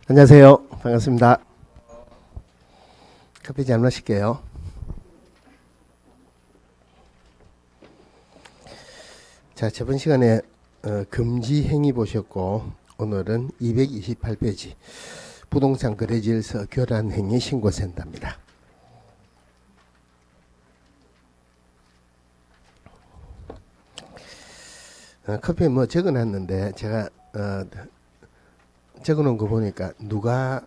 안녕하세요. 반갑습니다. 커피 잘 마실게요. 자, 저번 시간에 금지 행위 보셨고, 오늘은 228페이지 부동산 거래질서 교란 행위 신고센터입니다. 커피에 뭐 적어놨는데 제가 적어놓은 거 보니까 누가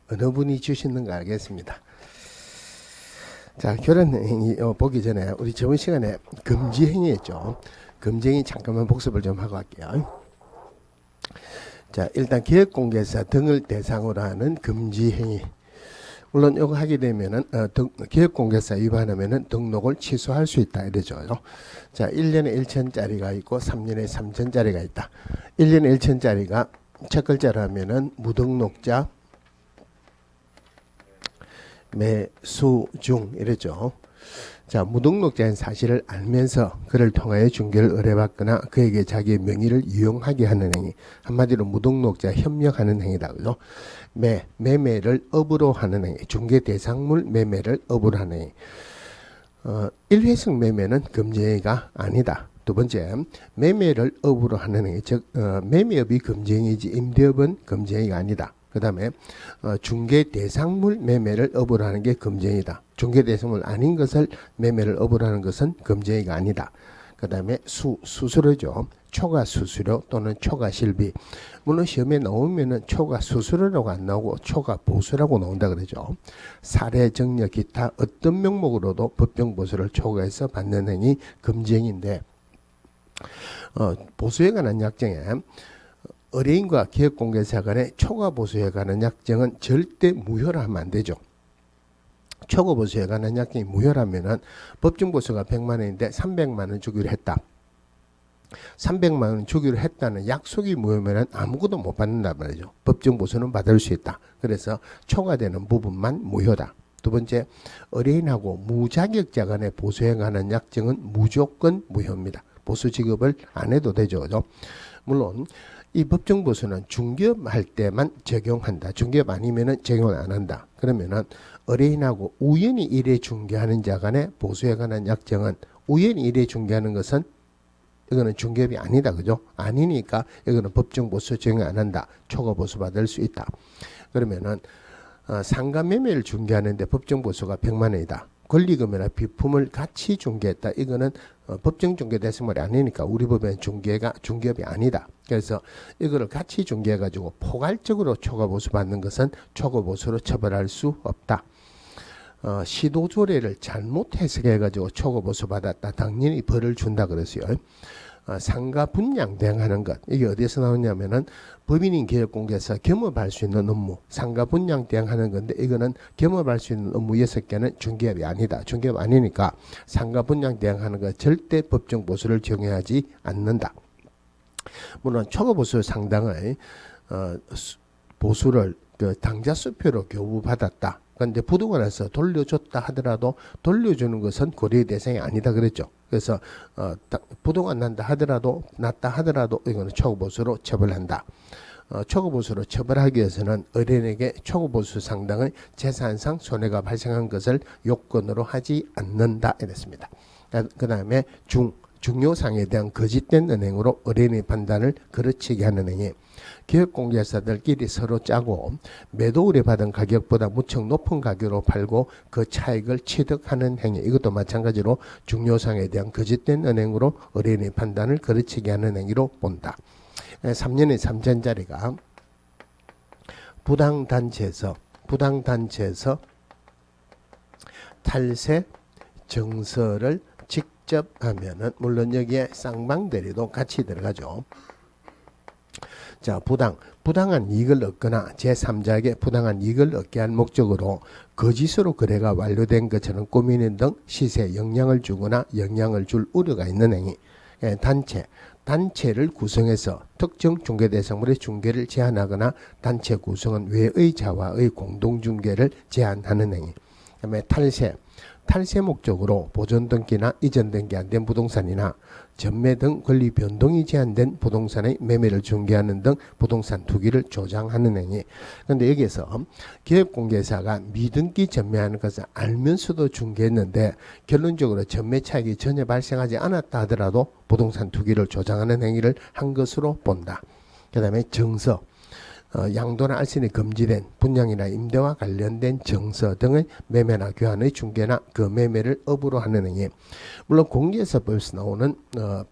어느 분이 주시는가 알겠습니다. 자, 교란 행위 보기 전에 우리 저번 시간에 금지 행위 했죠. 금지 행위 잠깐만 복습을 좀 하고 할게요. 자, 일단 기획공개사 등을 대상으로 하는 금지 행위. 물론 이거 하게 되면은 기획공개사 위반하면은 등록을 취소할 수 있다 이러죠. 자, 1년에 1천짜리가 있고 3년에 3천짜리가 있다. 1년에 1천짜리가 첫 글자로 하면은 무등록자, 매수 중 이랬죠. 자, 무등록자인 사실을 알면서 그를 통하여 중개를 의뢰받거나 그에게 자기의 명의를 이용하게 하는 행위. 한마디로 무등록자 협력하는 행위다. 그죠? 매매를 업으로 하는 행위. 중개 대상물 매매를 업으로 하는 행위. 일회성 매매는 금지행위가 아니다. 두 번째, 매매를 업으로 하는 행위. 즉, 매매업이 금지행위지 임대업은 금지행위가 아니다. 그 다음에 중개 대상물 매매를 업으로 하는 게 금지행위다. 중개 대상물 아닌 것을 매매를 업으로 하는 것은 금지행위가 아니다. 그 다음에 수수료죠. 초과 수수료 또는 초과 실비. 물론 시험에 나오면은 초과 수수료라고 안 나오고 초과 보수라고 나온다 그러죠. 사례, 정려, 기타 어떤 명목으로도 법정 보수를 초과해서 받는 행위 금지행위인데, 보수에 관한 약정에 의뢰인과 기획공개사 간의 초과 보수에 관한 약정은 절대 무효라 하면 안 되죠. 초과 보수에 관한 약정이 무효라면은 법정 보수가 100만 원인데 300만 원 주기로 했다. 300만 원 주기로 했다는 약속이 무효면은 아무것도 못 받는단 말이죠. 법정 보수는 받을 수 있다. 그래서 초과되는 부분만 무효다. 두 번째, 의뢰인하고 무자격자 간의 보수에 관한 약정은 무조건 무효입니다. 보수 지급을 안 해도 되죠. 그죠? 물론 이 법정 보수는 중개업 할 때만 적용한다. 중개업 아니면은 적용을 안 한다. 그러면은 의뢰인하고 우연히 일에 중개하는 자 간의 보수에 관한 약정은 우연히 일에 중개하는 것은 이거는 중개업이 아니다. 그죠? 아니니까 이거는 법정 보수 적용 안 한다. 초과 보수 받을 수 있다. 그러면은 상가 매매를 중개하는데 법정 보수가 100만 원이다. 권리금이나 비품을 같이 중개했다. 이거는 법정 중개 대상물이 아니니까 우리 법에는 중개업이 아니다. 그래서 이거를 같이 중개해가지고 포괄적으로 초과보수 받는 것은 초과보수로 처벌할 수 없다. 시도조례를 잘못 해석해가지고 초과보수 받았다. 당연히 벌을 준다 그랬어요. 상가 분양 대행하는 것, 이게 어디서 나오냐면은 법인인 기획공개사 겸업할 수 있는 업무, 상가 분양 대행하는 건데 이거는 겸업할 수 있는 업무 6개는 중개업이 아니다. 중개업 아니니까 상가 분양 대행하는 것 절대 법정 보수를 적용하지 않는다. 물론 초과보수 상당의 보수를 당좌 수표로 교부받았다. 그런데 부도가 돌려줬다 하더라도 돌려주는 것은 고려 대상이 아니다 그랬죠. 그래서 부도가 났다 하더라도 이거는 초과보수로 처벌한다. 초과보수로 처벌하기 위해서는 의뢰인에게 초과보수 상당의 재산상 손해가 발생한 것을 요건으로 하지 않는다 이랬습니다. 그 다음에 중요상에 대한 거짓된 은행으로 의뢰인의 판단을 그르치게 하는 행위. 기획공개사들끼리 서로 짜고 매도 의뢰받은 가격보다 무척 높은 가격으로 팔고 그 차익을 취득하는 행위. 이것도 마찬가지로 중요상에 대한 거짓된 은행으로 의뢰인의 판단을 그르치게 하는 행위로 본다. 3년에 3천짜리가 부당단체에서 탈세 정서를 직접 하면은 물론 여기에 쌍방대리도 같이 들어가죠. 자, 부당한 이익을 얻거나 제3자에게 부당한 이익을 얻게 할 목적으로 거짓으로 거래가 완료된 것처럼 꾸미는 등 시세에 영향을 주거나 영향을 줄 우려가 있는 행위. 단체를 구성해서 특정 중개 대상물의 중개를 제한하거나 단체 구성은 외의 자와의 공동 중개를 제한하는 행위. 그다음에 탈세, 탈세 목적으로 보존 등기나 이전 등기 안 된 부동산이나 전매 등 권리 변동이 제한된 부동산의 매매를 중개하는 등 부동산 투기를 조장하는 행위. 그런데 여기에서 기업공개사가 미등기 전매하는 것을 알면서도 중개했는데 결론적으로 전매 차익이 전혀 발생하지 않았다 하더라도 부동산 투기를 조장하는 행위를 한 것으로 본다. 그 다음에 정서. 양도나 알선이 금지된 분양이나 임대와 관련된 정서 등의 매매나 교환의 중개나 그 매매를 업으로 하는 행위. 물론 공개서법에서 나오는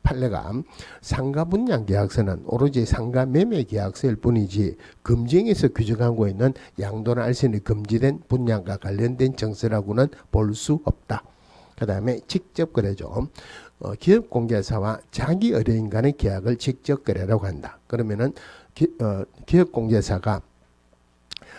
판례가 상가 분양 계약서는 오로지 상가 매매 계약서일 뿐이지 금지행에서 규정하고 있는 양도나 알선이 금지된 분양과 관련된 정서라고는 볼 수 없다. 그 다음에 직접 거래죠. 기업공개사와 자기 의뢰인 간의 계약을 직접 거래라고 한다. 그러면은 기업공개사가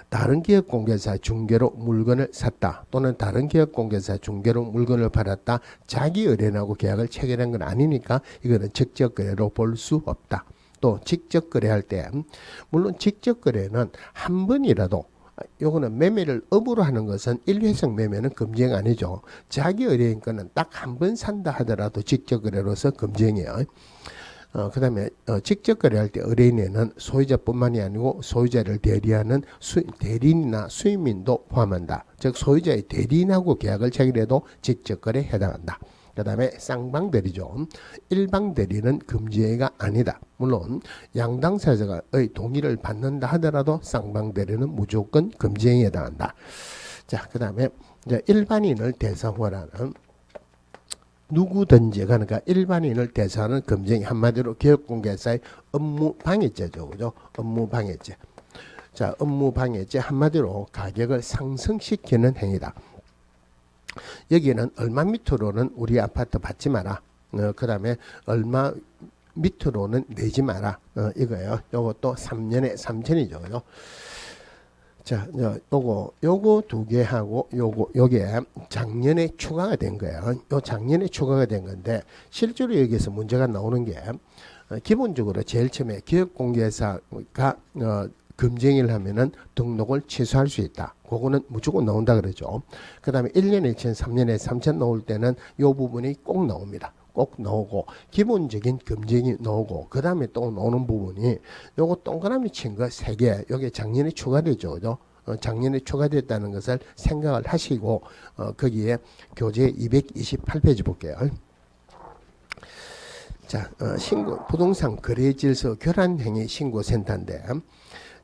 다른 기업공개사 중개로 물건을 샀다 또는 다른 기업공개사 중개로 물건을 팔았다 자기 의뢰인하고 계약을 체결한 건 아니니까 이거는 직접 거래로 볼 수 없다. 또 직접 거래할 때 물론 직접 거래는 한 번이라도 요거는 매매를 업으로 하는 것은 일회성 매매는 금지행 아니죠. 자기 의뢰인 거는 딱 한 번 산다 하더라도 직접 거래로서 금지행이에요. 그 다음에 직접 거래할 때 의뢰인에는 소유자뿐만이 아니고 소유자를 대리하는 대리인이나 수임인도 포함한다. 즉 소유자의 대리인하고 계약을 체결해도 직접 거래에 해당한다. 그 다음에 쌍방대리죠. 일방대리는 금지행위가 아니다. 물론 양당사자의 동의를 받는다 하더라도 쌍방대리는 무조건 금지행위에 해당한다. 자, 그 다음에 일반인을 대상으로 하는 누구든지 그러니까 일반인을 대상하는 금지행위 한마디로 기업공개사의 업무방해죄죠. 그죠? 업무방해죄. 자, 업무방해죄 한마디로 가격을 상승시키는 행위다. 여기는 얼마 밑으로는 우리 아파트 받지 마라. 그 다음에 얼마 밑으로는 내지 마라. 이거예요. 요것도 3년에 3천이죠. 그죠? 자, 요거 두 개 하고 요게 작년에 추가가 된 거예요. 요 작년에 추가가 된 건데 실제로 여기서 문제가 나오는 게 기본적으로 제일 처음에 기업공개사가 금지행위를 하면은 등록을 취소할 수 있다. 그거는 무조건 나온다 그러죠. 그 다음에 1년에 2천, 3년에 3천 나올 때는 요 부분이 꼭 나옵니다. 꼭 나오고 기본적인 금지행위 나오고 그 다음에 또 나오는 부분이 요거 동그라미 친 거 3개 요게 작년에 추가되죠. 그죠? 작년에 추가됐다는 것을 생각을 하시고 거기에 교재 228페이지 볼게요. 자, 신고 부동산 거래질서 교란행위 신고센터인데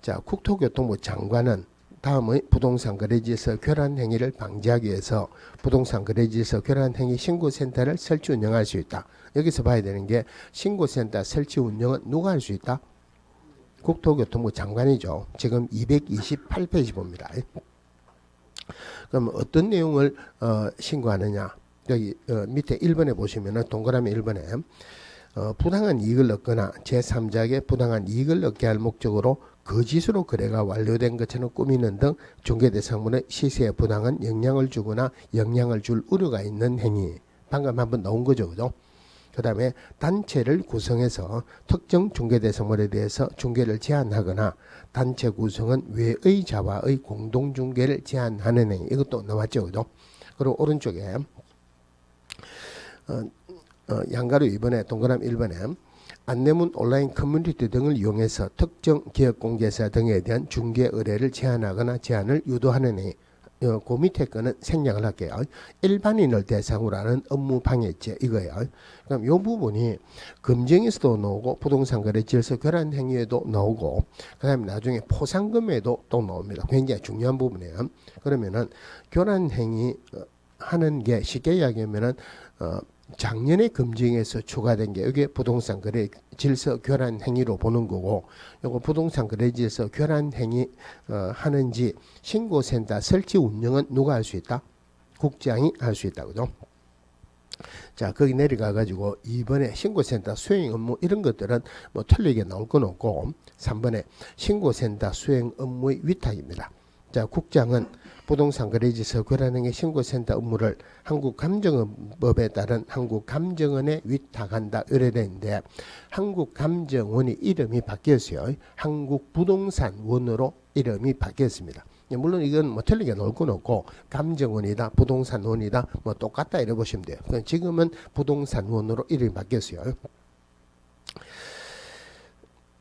자, 국토교통부 장관은 다음의 부동산 거래질서 교란 행위를 방지하기 위해서 부동산 거래질서 교란 행위 신고센터를 설치 운영할 수 있다. 여기서 봐야 되는 게 신고센터 설치 운영은 누가 할 수 있다? 국토교통부 장관이죠. 지금 228페이지 봅니다. 그럼 어떤 내용을 신고하느냐? 여기 밑에 1번에 보시면은 동그라미 1번에 부당한 이익을 얻거나 제3자에게 부당한 이익을 얻게 할 목적으로 거짓으로 거래가 완료된 것처럼 꾸미는 등 중개대상물의 시세에 부당한 영향을 주거나 영향을 줄 우려가 있는 행위. 방금 한번 나온 거죠. 그죠? 그 다음에 단체를 구성해서 특정 중개대상물에 대해서 중개를 제한하거나 단체 구성은 외의 자와의 공동중개를 제한하는 행위. 이것도 나왔죠. 그죠? 그리고 오른쪽에 양가로 2번에 동그라미 1번에 안내문 온라인 커뮤니티 등을 이용해서 특정 기업공개사 등에 대한 중개 의뢰를 제한하거나 제한을 유도하는 행위. 그 밑에 거는 생략을 할게요. 일반인을 대상으로 하는 업무방해죄 이거예요. 그럼 이 부분이 금정에서도 나오고 부동산 거래 질서 교란 행위에도 나오고 그 다음에 나중에 포상금에도 또 나옵니다. 굉장히 중요한 부분이에요. 그러면은 교란 행위 하는 게 쉽게 이야기하면은 작년에 금지에서 추가된 게 이게 부동산 거래 질서 교란 행위로 보는 거고 요거 부동산 거래 질서 교란 행위 하는지 신고센터 설치 운영은 누가 할 수 있다? 국장이 할 수 있다. 그죠? 자, 거기 내려가 가지고 2번에 신고센터 수행 업무 이런 것들은 뭐 틀리게 나올 건 없고 3번에 신고센터 수행 업무의 위탁입니다. 자, 국장은 부동산 거래질서 교란행위 신고센터 업무를 한국감정원법에 따른 한국감정원에 위탁한다 이래 되는데 한국감정원이 이름이 바뀌었어요. 한국부동산원으로 이름이 바뀌었습니다. 물론 이건 뭐 틀리게 놓을 건 없고 감정원이다, 부동산원이다, 뭐 똑같다 이래 보시면 돼요. 지금은 부동산원으로 이름이 바뀌었어요.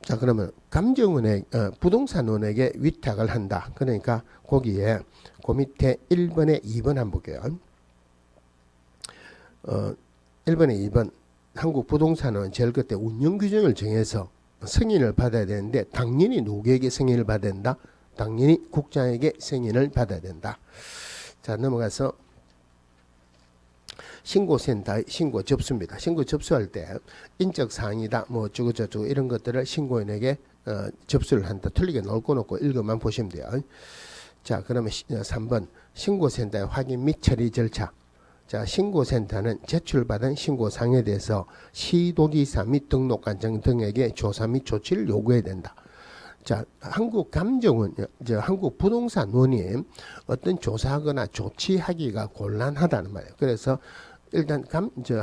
자, 그러면 감정원에 부동산원에게 위탁을 한다. 그러니까 거기에 그 밑에 1번에 2번 한번 볼게요. 1번에 2번 한국부동산원 제일 끝에 운영규정을 정해서 승인을 받아야 되는데 당연히 누구에게 승인을 받아야 된다? 당연히 국장에게 승인을 받아야 된다. 자, 넘어가서 신고센터의 신고 접수입니다. 신고 접수할 때 인적 사항이다, 뭐 어쩌고저쩌고 이런 것들을 신고인에게 접수를 한다. 틀리게 넣을 건 없고 읽어만 보시면 돼요. 자, 그러면 3번 신고센터의 확인 및 처리 절차. 자, 신고센터는 제출받은 신고사항에 대해서 시도지사 및 등록관청 등에게 조사 및 조치를 요구해야 된다. 자, 한국감정원, 한국부동산원이 어떤 조사하거나 조치하기가 곤란하다는 말이에요. 그래서 일단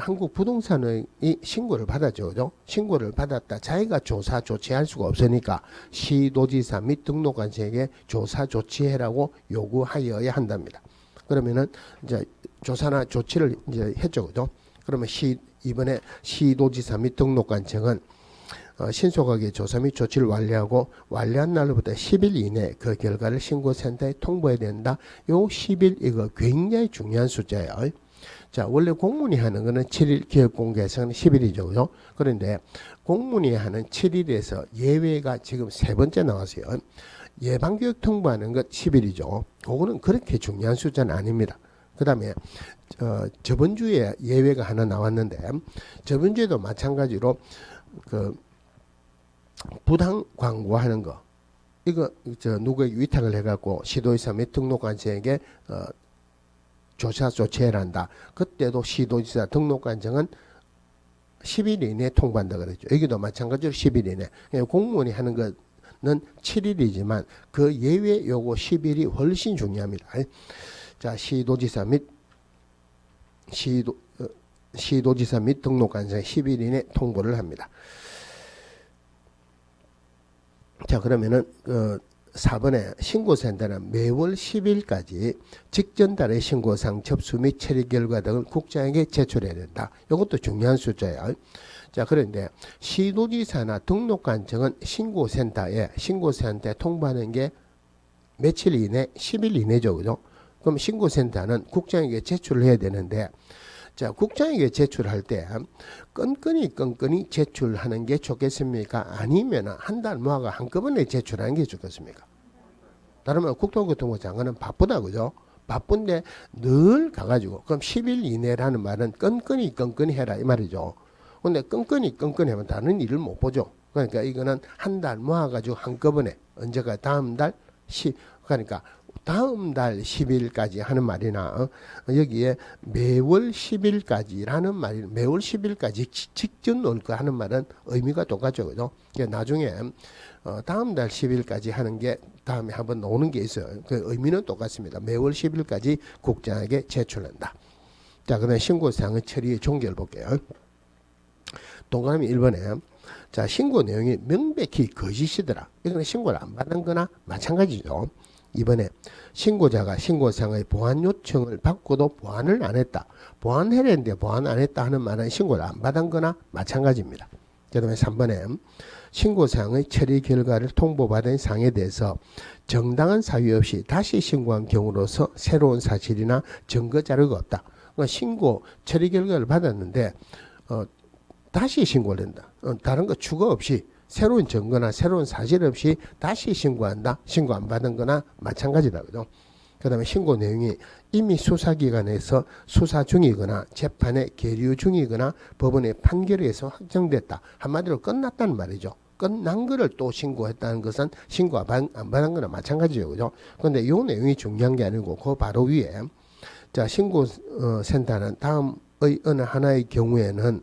한국부동산원이 신고를 받았죠. 그죠? 신고를 받았다. 자기가 조사 조치할 수가 없으니까 시도지사 및 등록관청에게 조사 조치해라고 요구하여야 한답니다. 그러면은 이제 조사나 조치를 이제 했죠. 그죠? 그러면 이번에 시도지사 및 등록관청은 신속하게 조사 및 조치를 완료하고 완료한 날로부터 10일 이내 그 결과를 신고센터에 통보해야 된다. 요 10일 이거 굉장히 중요한 숫자예요. 자, 원래 공문이 하는 거는 7일, 기업공개서는 10일이죠. 그죠? 그런데 공문이 하는 7일에서 예외가 지금 세 번째 나왔어요. 예방교육 통보하는 것 10일이죠. 그거는 그렇게 중요한 숫자는 아닙니다. 그 다음에 저번 주에 예외가 하나 나왔는데 저번 주에도 마찬가지로 그 부당 광고하는 거 이거 누구에게 위탁을 해갖고 시도지사 및 등록관청에게 조사 조치해야 한다. 그때도 시도지사 등록관청은 10일 이내에 통보한다 그랬죠. 여기도 마찬가지로 10일 이내. 공무원이 하는 것은 7일이지만 그 예외 요거 10일이 훨씬 중요합니다. 자, 시도지사 및 등록관청에 10일 이내 통보를 합니다. 자, 그러면은 4번에 신고센터는 매월 10일까지 직전 달의 신고사항 접수 및 처리 결과 등을 국장에게 제출해야 된다. 이것도 중요한 숫자예요. 자, 그런데 시도지사나 등록관청은 신고센터에 통보하는 게 며칠 이내? 10일 이내죠. 그죠? 그럼 신고센터는 국장에게 제출을 해야 되는데 자, 국장에게 제출할 때 끈끈이 제출하는 게 좋겠습니까? 아니면 한 달 모아가 한꺼번에 제출하는 게 좋겠습니까? 다른 말 국토교통부 장관은 바쁘다, 그죠? 바쁜데 늘 가가지고 그럼 10일 이내라는 말은 끈끈이 해라 이 말이죠. 근데 끈끈이 하면 다른 일을 못 보죠. 그러니까 이거는 한 달 모아가지고 한꺼번에 언제가 다음 달 그러니까 다음 달 10일까지 하는 말이나 여기에 매월 10일까지라는 말이 매월 10일까지 직전 넣을 거 하는 말은 의미가 똑같죠. 그죠? 나중에 다음 달 10일까지 하는 게 다음에 한번 나오는 게 있어요. 그 의미는 똑같습니다. 매월 10일까지 국장에게 제출한다. 자, 그다음에 신고사항의 처리의 종결 볼게요. 동그라미 1번에 자, 신고 내용이 명백히 거짓이더라. 이거는 신고를 안 받은 거나 마찬가지죠. 이번에 신고자가 신고사항의 보완 요청을 받고도 보완을 안 했다. 보완해냈는데 보완 안 했다 하는 말은 신고를 안 받은 거나 마찬가지입니다. 그 다음에 3번에 신고사항의 처리 결과를 통보받은 사항에 대해서 정당한 사유 없이 다시 신고한 경우로서 새로운 사실이나 증거 자료가 없다. 그러니까 신고 처리 결과를 받았는데 다시 신고를 한다. 다른 거 추가 없이 새로운 증거나 새로운 사실 없이 다시 신고한다. 신고 안 받은 거나 마찬가지다. 그죠? 그 다음에 신고 내용이 이미 수사기관에서 수사 중이거나 재판에 계류 중이거나 법원의 판결에 의해서 확정됐다. 한마디로 끝났다는 말이죠. 끝난 거를 또 신고했다는 것은 신고 안 받은 거나 마찬가지죠. 그죠? 그런데 이 내용이 중요한 게 아니고 그 바로 위에 자, 신고센터는 다음의 어느 하나의 경우에는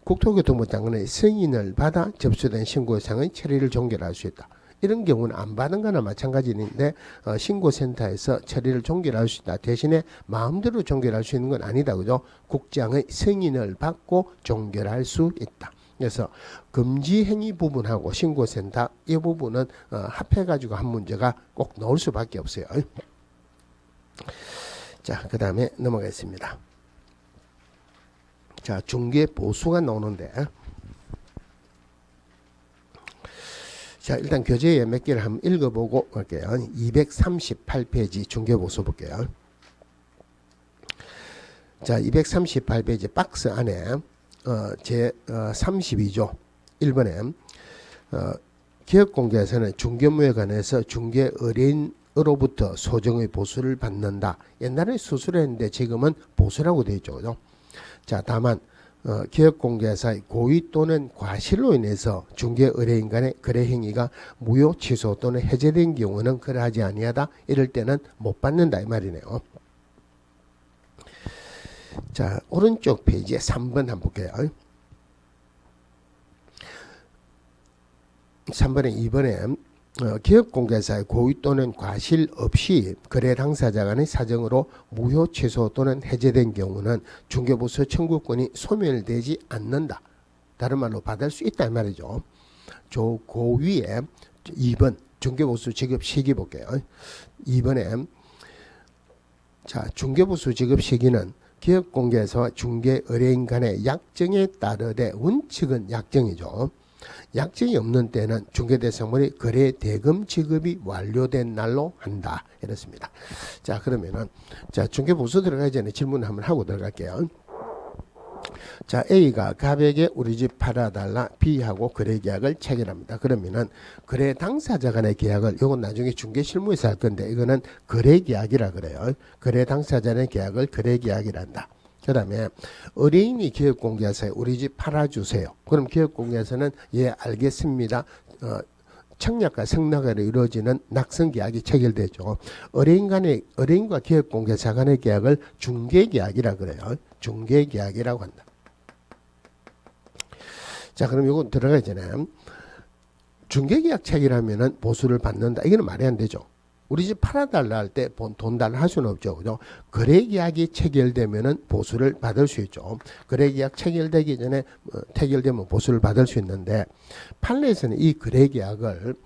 국토교통부 장관의 승인을 받아 접수된 신고사항의 처리를 종결할 수 있다. 이런 경우는 안 받은 거나 마찬가지인데 신고센터에서 처리를 종결할 수 있다. 대신에 마음대로 종결할 수 있는 건 아니다. 그죠? 국장의 승인을 받고 종결할 수 있다. 그래서 금지 행위 부분하고 신고센터 이 부분은 합해가지고 한 문제가 꼭 나올 수밖에 없어요. 자, 그 다음에 넘어가겠습니다. 자, 중개 보수가 나오는데, 자, 일단 교재에 몇 개를 한번 읽어보고 갈게요. 238페이지 중개 보수 볼게요. 자, 238페이지 박스 안에 제 32조 1번에 기업공개에서는 중개무에 관해서 중개 의뢰인으로부터 소정의 보수를 받는다. 옛날에 수수료했는데 지금은 보수라고 되어 있죠. 그죠? 자, 다만 기업공개사의 고의 또는 과실로 인해서 중개 의뢰인 간의 거래 행위가 무효 취소 또는 해제된 경우는 그러하지 아니하다. 이럴 때는 못 받는다 이 말이네요. 자, 오른쪽 페이지에 3번 한번 볼게요. 3번에 2번에 기업공개사의 고의 또는 과실 없이 거래 당사자 간의 사정으로 무효 취소 또는 해제된 경우는 중개보수 청구권이 소멸되지 않는다. 다른 말로 받을 수 있다 이 말이죠. 저 고위에 2번 중개보수 지급 시기 볼게요. 2번에 자, 중개보수 지급 시기는 기업공개사와 중개 의뢰인 간의 약정에 따르되 원칙은 약정이죠. 약정이 없는 때는 중개대상물의 거래 대금 지급이 완료된 날로 한다. 이렇습니다. 자, 그러면은 자, 중개보수 들어가기 전에 질문 한번 하고 들어갈게요. 자, A가 갑에게 우리 집 팔아달라 B하고 거래계약을 체결합니다. 그러면은 거래 당사자 간의 계약을 이건 나중에 중개실무에서 할 건데 이거는 거래계약이라 그래요. 거래 당사자의 계약을 거래계약이란다. 그 다음에 의뢰인이 기업공개사에 우리 집 팔아주세요. 그럼 기업공개사는 예 알겠습니다. 청약과 승낙으로 이루어지는 낙선계약이 체결되죠. 의뢰인과 기업공개사 간의 계약을 중개계약이라 그래요. 중개계약이라고 한다. 자, 그럼 이거 들어가기 전에 중개계약 체결하면은 보수를 받는다. 이거는 말이 안 되죠. 우리 집 팔아달라 할 때 돈 달라 할 수는 없죠. 그죠? 거래계약이 체결되면은 보수를 받을 수 있죠. 거래계약 체결되기 전에 체결되면 보수를 받을 수 있는데 판례에서는 이 거래계약을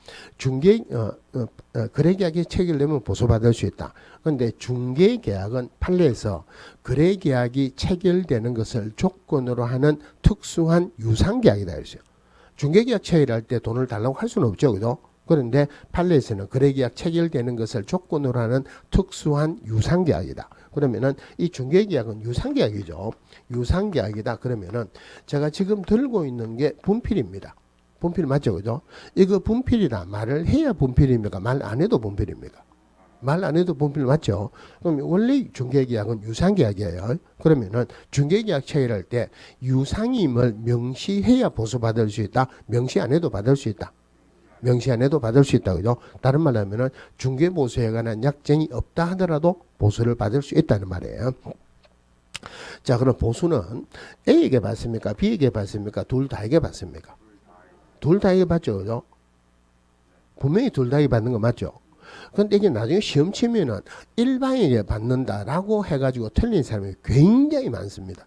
거래계약이 체결되면 보수받을 수 있다. 그런데 중개계약은 판례에서 거래계약이 체결되는 것을 조건으로 하는 특수한 유상계약이다 했어요. 중개계약 체결할 때 돈을 달라고 할 수는 없죠. 그죠? 그런데 판례에서는 거래계약 체결되는 것을 조건으로 하는 특수한 유상계약이다. 그러면은 이 중개계약은 유상계약이죠. 유상계약이다. 그러면은 제가 지금 들고 있는 게 분필입니다. 분필 맞죠? 그죠? 이거 분필이다. 말을 해야 분필입니까? 말 안 해도 분필입니까? 말 안 해도 분필 맞죠? 그럼 원래 중개계약은 유상계약이에요. 그러면은 중개계약 체결할 때 유상임을 명시해야 보수받을 수 있다. 명시 안 해도 받을 수 있다. 명시 안 해도 받을 수 있다. 그죠? 다른 말로 하면은 중개보수에 관한 약정이 없다 하더라도 보수를 받을 수 있다는 말이에요. 자, 그럼 보수는 A에게 받습니까? B에게 받습니까? 둘 다에게 받습니까? 둘 다에게 받죠. 그죠? 분명히 둘 다에게 받는 거 맞죠? 근데 이게 나중에 시험 치면은 일반에게 받는다라고 해가지고 틀린 사람이 굉장히 많습니다.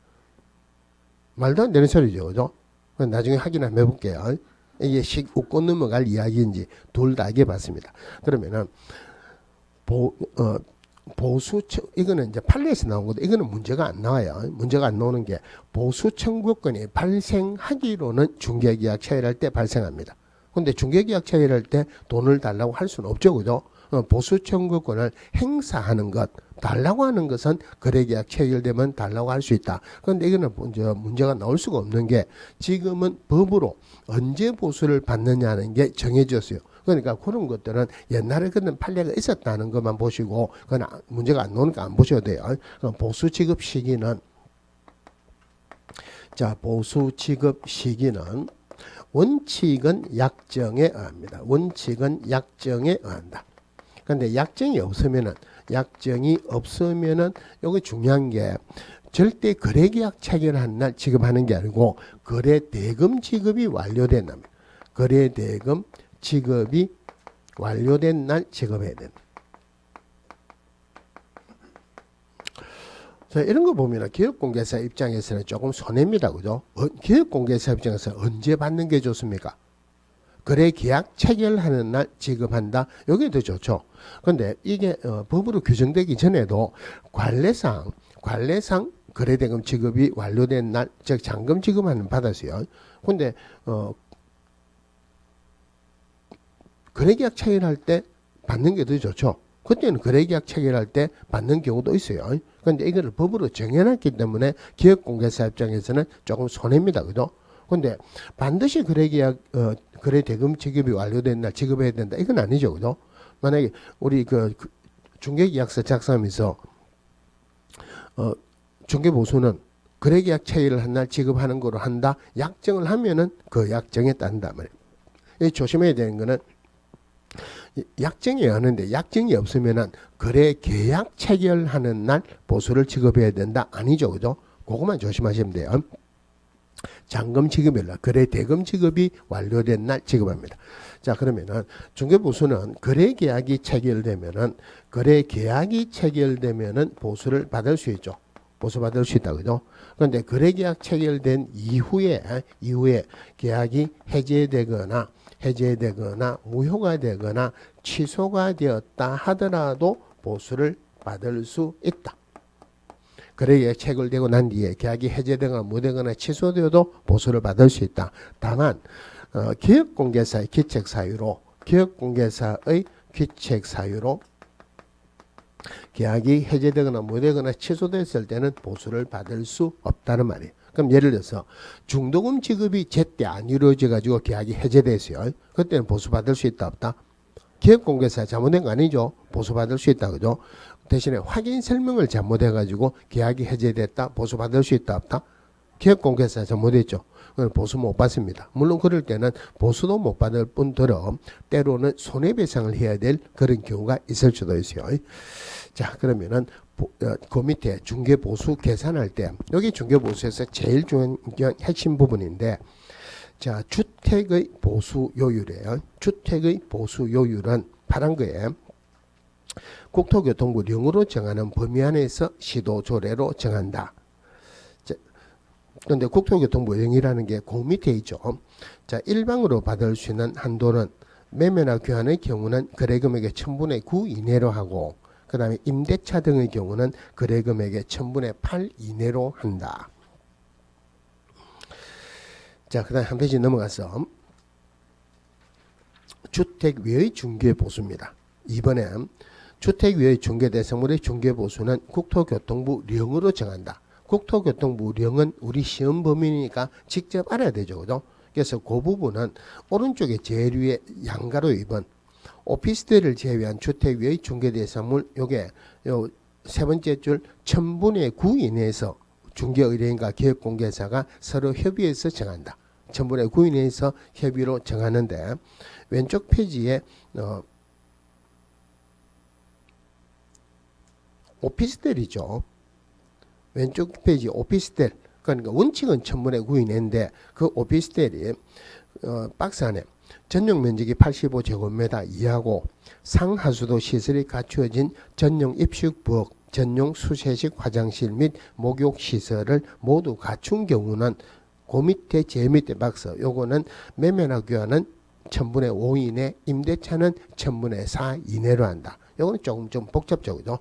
말도 안 되는 소리죠. 그죠? 나중에 확인 한번 해볼게요. 이게 웃고 넘어갈 이야기인지 둘 다에게 받습니다. 그러면은 보수 이거는 이제 판례에서 나온 건데 이거는 문제가 안 나와요. 문제가 안 나오는 게 보수 청구권이 발생하기로는 중개계약 체결할 때 발생합니다. 근데 중개계약 체결할 때 돈을 달라고 할 수는 없죠. 그죠? 보수 청구권을 행사하는 것, 달라고 하는 것은 거래계약 체결되면 달라고 할 수 있다. 그런데 이거는 문제가 나올 수가 없는 게 지금은 법으로 언제 보수를 받느냐는 게 정해졌어요. 그러니까 그런 것들은 옛날에 그런 판례가 있었다는 것만 보시고 그건 문제가 안 나오니까 안 보셔도 돼요. 보수 지급 시기는 자, 보수 지급 시기는 원칙은 약정에 의합니다. 원칙은 약정에 의한다. 그런데 약정이 없으면은 여기 중요한 게 절대 거래계약 체결한 날 지급하는 게 아니고 거래 대금 지급이 완료된 날, 거래 대금 지급이 완료된 날 지급해야 된다. 자, 이런 거 보면 기업공개사 입장에서는 조금 손해입니다. 그죠? 기업공개사 입장에서 언제 받는 게 좋습니까? 거래 계약 체결하는 날 지급한다. 이게 더 좋죠. 근데 이게 법으로 규정되기 전에도 관례상 거래대금 지급이 완료된 날, 즉 잔금 지급하는 받았어요. 근데 거래계약 체결할 때 받는 게 더 좋죠. 그때는 거래계약 체결할 때 받는 경우도 있어요. 그런데 이거를 법으로 정해놨기 때문에 기업공개사 입장에서는 조금 손해입니다. 그죠? 근데 반드시 거래계약, 거래대금 지급이 완료된 날 지급해야 된다. 이건 아니죠. 그죠? 만약에 우리 중개계약서 작성하면서, 중개보수는 거래계약 체결을 한 날 지급하는 거로 한다. 약정을 하면은 그 약정에 따른다 말이에요. 조심해야 되는 거는 약정이 하는데 약정이 없으면은 거래 계약 체결하는 날 보수를 지급해야 된다. 아니죠. 그죠? 그것만 조심하시면 돼요. 잔금 지급일 날, 거래 대금 지급이 완료된 날 지급합니다. 자, 그러면은 중개보수는 거래 계약이 체결되면은 보수를 받을 수 있죠. 보수 받을 수 있다. 그죠? 그런데 거래 계약 체결된 이후에 계약이 해제되거나 무효가 되거나 취소가 되었다 하더라도 보수를 받을 수 있다. 거래계약 체결되고 난 뒤에 계약이 해제되거나 무효되거나 취소되어도 보수를 받을 수 있다. 다만 기업공개사의 귀책 사유로 계약이 해제되거나 무효되거나 취소됐을 때는 보수를 받을 수 없다는 말이에요. 그럼 예를 들어서 중도금 지급이 제때 안 이루어져 가지고 계약이 해제됐어요. 그때는 보수 받을 수 있다 없다? 기업공개사 잘못된 거 아니죠. 보수 받을 수 있다. 그죠? 대신에 확인 설명을 잘못해 가지고 계약이 해제됐다. 보수 받을 수 있다 없다? 기업공개사 잘못했죠. 보수 못 받습니다. 물론 그럴 때는 보수도 못 받을 뿐더러 때로는 손해배상을 해야 될 그런 경우가 있을 수도 있어요. 자, 그러면은 그 밑에 중개보수 계산할 때 여기 중개보수에서 제일 중요한 핵심 부분인데, 자, 주택의 보수 요율이에요. 주택의 보수 요율은 파란 거에 국토교통부 령으로 정하는 범위 안에서 시도조례로 정한다. 그런데 국토교통부 령이라는 게 그 밑에 있죠. 자, 일방으로 받을 수 있는 한도는 매매나 교환의 경우는 거래금액의 1000분의 9 이내로 하고, 그 다음에 임대차 등의 경우는 거래금액의 1000분의 8 이내로 한다. 자, 그 다음에 한 페이지 넘어가서 주택 외의 중개보수입니다. 이번에 주택 외의 중개대상물의 중개보수는 국토교통부 령으로 정한다. 국토교통부 령은 우리 시험 범위니까 직접 알아야 되죠. 그죠? 그래서 그 부분은 오른쪽에 제일 위에 양가로 2번 오피스텔을 제외한 주택 외의 중개대상물, 요게 요 세 번째 줄 1000분의 9 이내에서 중개의뢰인과 기업공개사가 서로 협의해서 정한다. 1000분의 9 이내에서 협의로 정하는데, 왼쪽 페이지에 오피스텔이죠. 왼쪽 페이지 오피스텔, 그러니까 원칙은 1000분의 9 이내인데 그 오피스텔이 박스 안에 전용 면적이 85제곱미터 이하고 상하수도 시설이 갖추어진 전용 입식 부엌, 전용 수세식 화장실 및 목욕 시설을 모두 갖춘 경우는 그 밑에 제일 밑에 박스, 요거는 매매나 교환은 1000분의 5 이내, 임대차는 1000분의 4 이내로 한다. 요거는 조금 좀 복잡죠. 그죠?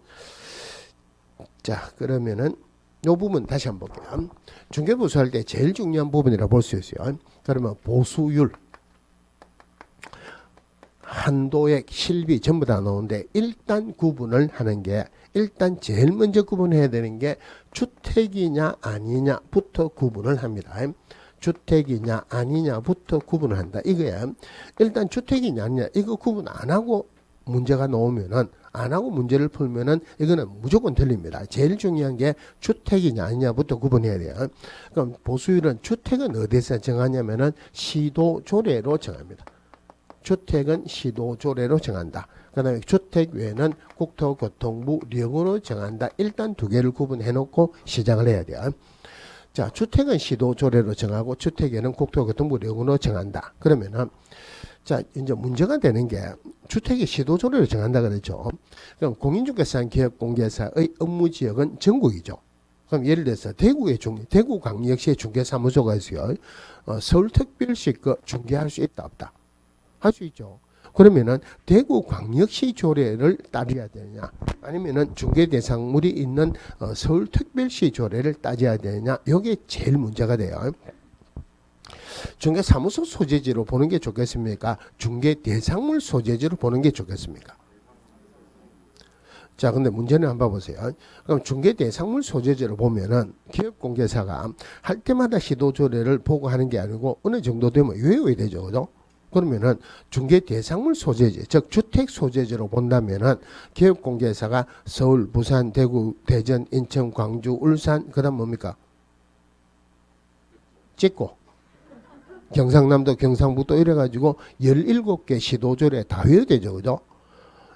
자, 그러면은 요 부분 다시 한번 볼게요. 중개보수할 때 제일 중요한 부분이라고 볼 수 있어요. 그러면 보수율, 한도액, 실비 전부 다 나오는데, 일단 구분을 하는 게, 일단 제일 먼저 구분해야 되는 게 주택이냐 아니냐부터 구분을 합니다. 주택이냐 아니냐부터 구분을 한다. 이거야. 일단 주택이냐 아니냐 이거 구분 안 하고 문제가 나오면은, 안 하고 문제를 풀면은 이거는 무조건 틀립니다. 제일 중요한 게 주택이냐 아니냐부터 구분해야 돼요. 그럼 보수율은 주택은 어디서 정하냐면은 시도조례로 정합니다. 주택은 시도조례로 정한다. 그 다음에 주택 외에는 국토교통부 령으로 정한다. 일단 두 개를 구분해 놓고 시작을 해야 돼요. 자, 주택은 시도조례로 정하고 주택에는 국토교통부 령으로 정한다. 그러면은 자, 이제 문제가 되는 게 주택이 시도조례로 정한다 그랬죠. 그럼 공인중개사 기업공개사의 업무지역은 전국이죠. 그럼 예를 들어서 대구광역시에 중개사무소가 있어요. 서울특별시 거 중개할 수 있다 없다? 할 수 있죠. 그러면은 대구광역시 조례를 따져야 되느냐, 아니면은 중개 대상물이 있는 서울특별시 조례를 따져야 되느냐, 이게 제일 문제가 돼요. 중개사무소 소재지로 보는 게 좋겠습니까? 중개 대상물 소재지로 보는 게 좋겠습니까? 자, 근데 문제는 한번 보세요. 그럼 중개 대상물 소재지로 보면은 기업공개사가 할 때마다 시도조례를 보고 하는 게 아니고 어느 정도 되면 외워야 되죠, 그죠? 그러면은 중개 대상물 소재지, 즉 주택 소재지로 본다면은 기업공개사가 서울, 부산, 대구, 대전, 인천, 광주, 울산, 그다음 뭡니까? 찍고 경상남도, 경상북도 이래가지고 17개 시도조례 다 외워야 되죠, 그죠?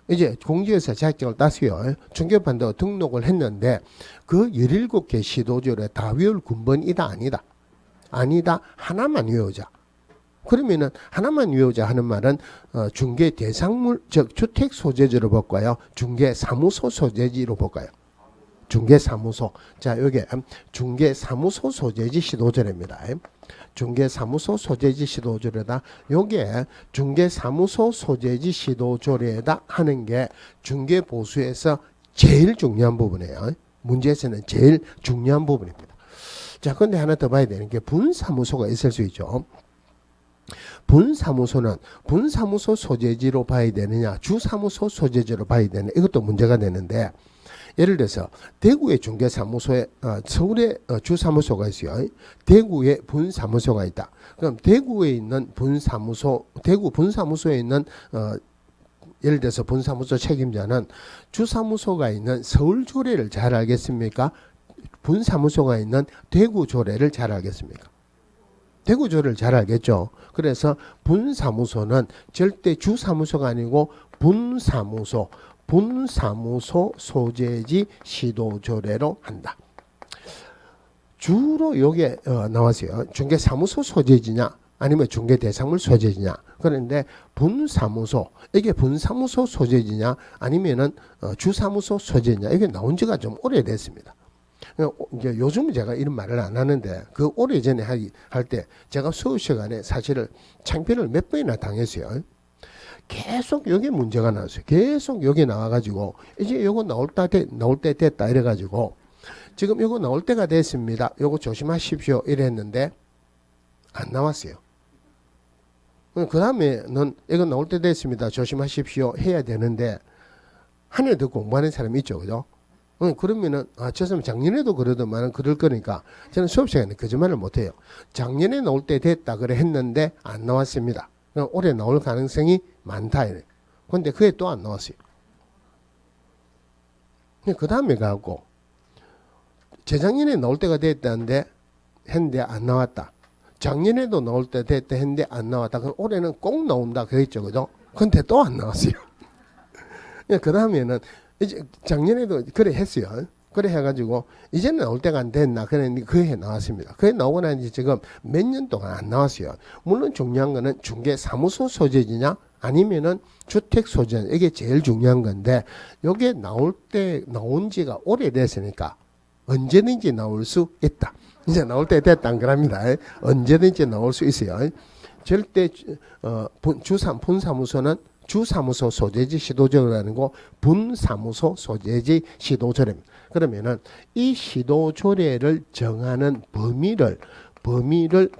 이제 공지에서 자격증을 땄어요. 중개업한다고 등록을 했는데 그 17개 시도조례 다 외울 군번이다 아니다? 아니다. 하나만 외우자. 그러면은 하나만 외우자 하는 말은 중개 대상물, 즉 주택 소재지로 볼까요? 중개 사무소 소재지로 볼까요? 중개 사무소. 자, 여기 중개 사무소 소재지 시도조례입니다. 중개 사무소 소재지 시도조례다. 요게 중개 사무소 소재지 시도조례다 하는 게 중개 보수에서 제일 중요한 부분이에요. 문제에서는 제일 중요한 부분입니다. 자, 근데 하나 더 봐야 되는 게 분사무소가 있을 수 있죠. 분사무소는 분사무소 소재지로 봐야 되느냐, 주사무소 소재지로 봐야 되느냐, 이것도 문제가 되는데, 예를 들어서 대구의 중개사무소에 서울에 주사무소가 있어요. 대구에 분사무소가 있다. 그럼 대구에 있는 분사무소, 대구 분사무소에 있는 예를 들어서 분사무소 책임자는 주사무소가 있는 서울 조례를 잘 알겠습니까? 분사무소가 있는 대구 조례를 잘 알겠습니까? 대구 조례를 잘 알겠죠. 그래서 분사무소는 절대 주사무소가 아니고 분사무소 소재지 시도조례로 한다. 주로 요게 나왔어요. 중개사무소 소재지냐 아니면 중개대상물 소재지냐. 그런데 분사무소, 이게 분사무소 소재지냐 아니면은 주사무소 소재냐, 이게 나온 지가 좀 오래됐습니다. 이제 요즘 제가 이런 말을 안 하는데 그 오래전에 할 때 제가 수업 시간에 사실을 창피를 몇 번이나 당했어요. 계속 여기 문제가 나왔어요. 계속 여기 나와가지고 이제 요거 나올 때 됐다 이래가지고 지금 요거 나올 때가 됐습니다. 요거 조심하십시오 이랬는데 안 나왔어요. 그 다음에는 이거 나올 때 됐습니다. 조심하십시오 해야 되는데 한 해 더 공부하는 사람이 있죠, 그죠? 그러면은 저 사람 작년에도 그러더만 그럴 거니까 저는 수업 시간에 거짓말을 못해요. 작년에 나올 때 됐다 그래 했는데 안 나왔습니다. 올해 나올 가능성이 많다 이래. 근데 그게 또 안 나왔어요. 그 다음에 가고 재작년에 나올 때가 됐다는데 했는데 안 나왔다. 작년에도 나올 때 됐다 했는데 안 나왔다. 그럼 올해는 꼭 나온다 그랬죠, 그죠? 근데 또 안 나왔어요. 그 다음에는 이제 작년에도 그래 했어요. 그래 해가지고 이제는 나올 때가 안 됐나 그랬는데 그 해 나왔습니다. 그해 나오고 나니 지금 몇 년 동안 안 나왔어요. 물론 중요한 거는 중개 사무소 소재지냐 아니면은 주택 소재냐, 이게 제일 중요한 건데 요게 나올 나온 지가 오래됐으니까 언제든지 나올 수 있다. 이제 나올 때 됐다 안 그럽니다. 언제든지 나올 수 있어요. 절대 분사무소는 주사무소 소재지 시도조례라는 거 분사무소 소재지 시도조례입니다. 그러면은 이 시도조례를 정하는 범위를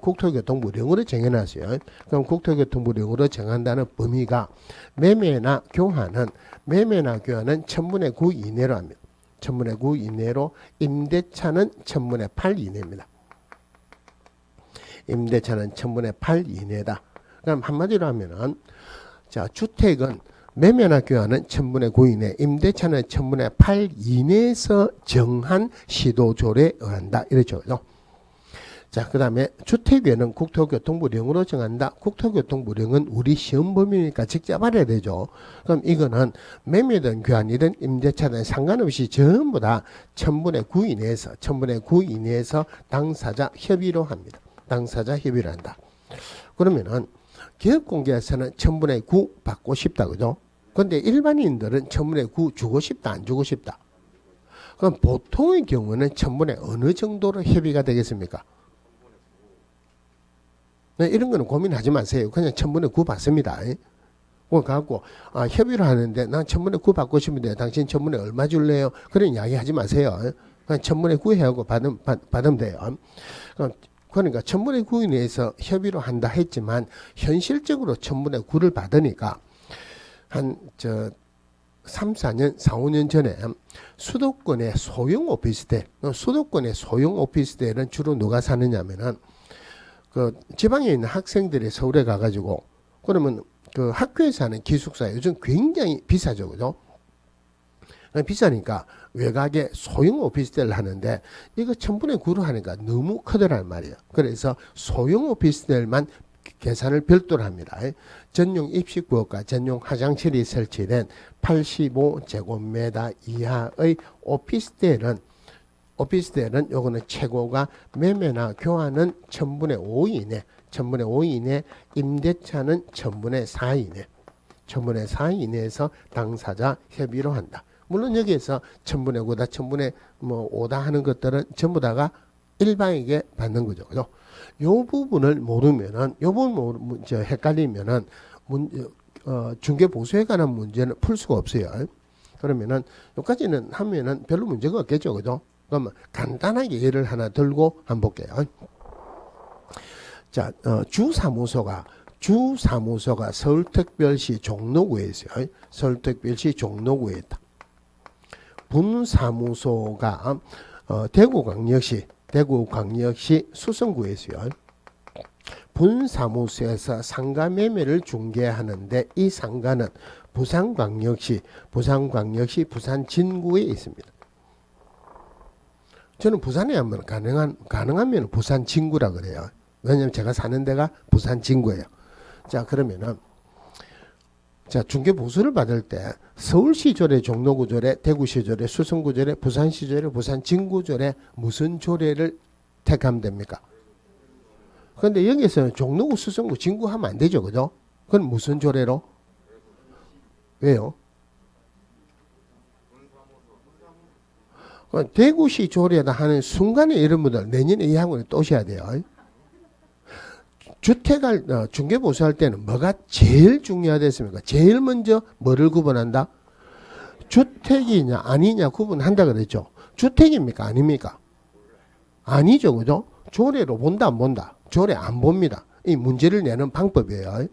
국토교통부령으로 정해놨어요. 그럼 국토교통부령으로 정한다는 범위가 매매나 교환은 1000분의 9 이내로 합니다. 1000분의 9 이내로, 임대차는 1000분의 8 이내입니다. 임대차는 1000분의 8 이내다. 그럼 한마디로 하면은 자, 주택은 매매나 교환은 1000분의 9 이내, 임대차는 1000분의 8 이내에서 정한 시도조례에 의한다. 이렇죠. 그죠? 자, 그 다음에 주택에는 국토교통부령으로 정한다. 국토교통부령은 우리 시험 범위니까 직접 알아야 되죠. 그럼 이거는 매매든 교환이든 임대차든 상관없이 전부 다 1000분의 9 이내에서 당사자 협의로 합니다. 당사자 협의를 한다. 그러면은 기업공개에서는 1000분의 9 받고 싶다, 그죠? 근데 일반인들은 1000분의 9 주고 싶다, 안 주고 싶다? 그럼 보통의 경우는 천분의 어느 정도로 협의가 되겠습니까? 네, 이런 거는 고민하지 마세요. 그냥 천분의 9 받습니다. 그거 갖고 협의를 하는데 난 천분의 9 받고 싶은데 당신 천분의 얼마 줄래요? 그런 이야기 하지 마세요. 그냥 천분의 9 해하고 받으면 돼요. 그러니까 천분의 9에 대해서 협의로 한다 했지만 현실적으로 천분의 9를 받으니까 한 3, 4년, 4, 5년 전에 수도권의 소형 오피스텔은 주로 누가 사느냐면은 그 지방에 있는 학생들이 서울에 가가지고 그러면 그 학교에서 하는 기숙사 요즘 굉장히 비싸죠, 그죠? 비싸니까 외곽에 소형 오피스텔을 하는데 이거 천분의 9로 하니까 너무 크더란 말이에요. 그래서 소형 오피스텔만 계산을 별도로 합니다. 전용 입식부엌과 전용 화장실이 설치된 85제곱미터 이하의 오피스텔은 요거는 최고가 매매나 교환은 1000분의 5 이내, 1000분의 5 이내, 임대차는 1000분의 4 이내, 1000분의 4 이내에서 당사자 협의로 한다. 물론 여기에서 1000분의 9다, 1000분의 5다 하는 것들은 전부 다가 일방에게 받는 거죠. 그죠? 요 부분을 모르면은, 요 부분 헷갈리면은, 중개 보수에 관한 문제는 풀 수가 없어요. 그러면은, 여기까지는 하면은 별로 문제가 없겠죠. 그죠? 그러면 간단하게 예를 하나 들고 한번 볼게요. 자, 주사무소가 서울특별시 종로구에 있어요. 서울특별시 종로구에 있다. 분사무소가 대구광역시 수성구에 있어요. 분사무소에서 상가 매매를 중개하는데 이 상가는 부산광역시 부산 진구에 있습니다. 저는 부산에 한번 가능하면 부산 진구라 그래요. 왜냐면 제가 사는 데가 부산 진구예요. 자, 그러면은 자, 중개 보수를 받을 때 서울시조례, 종로구조례, 대구시조례, 수성구조례, 부산시조례, 부산 진구조례 무슨 조례를 택하면 됩니까? 그런데 여기서는 종로구, 수성구, 진구 하면 안 되죠. 그죠? 그건 무슨 조례로? 왜요? 대구시 조례다 하는 순간에 여러분들 내년에 이 학원에 또 오셔야 돼요. 주택을 중개보수할 때는 뭐가 제일 중요하겠습니까? 제일 먼저 뭐를 구분한다? 주택이냐 아니냐 구분한다 그랬죠. 주택입니까 아닙니까? 아니죠, 그죠? 조례로 본다 안 본다? 조례 안 봅니다. 이 문제를 내는 방법이에요.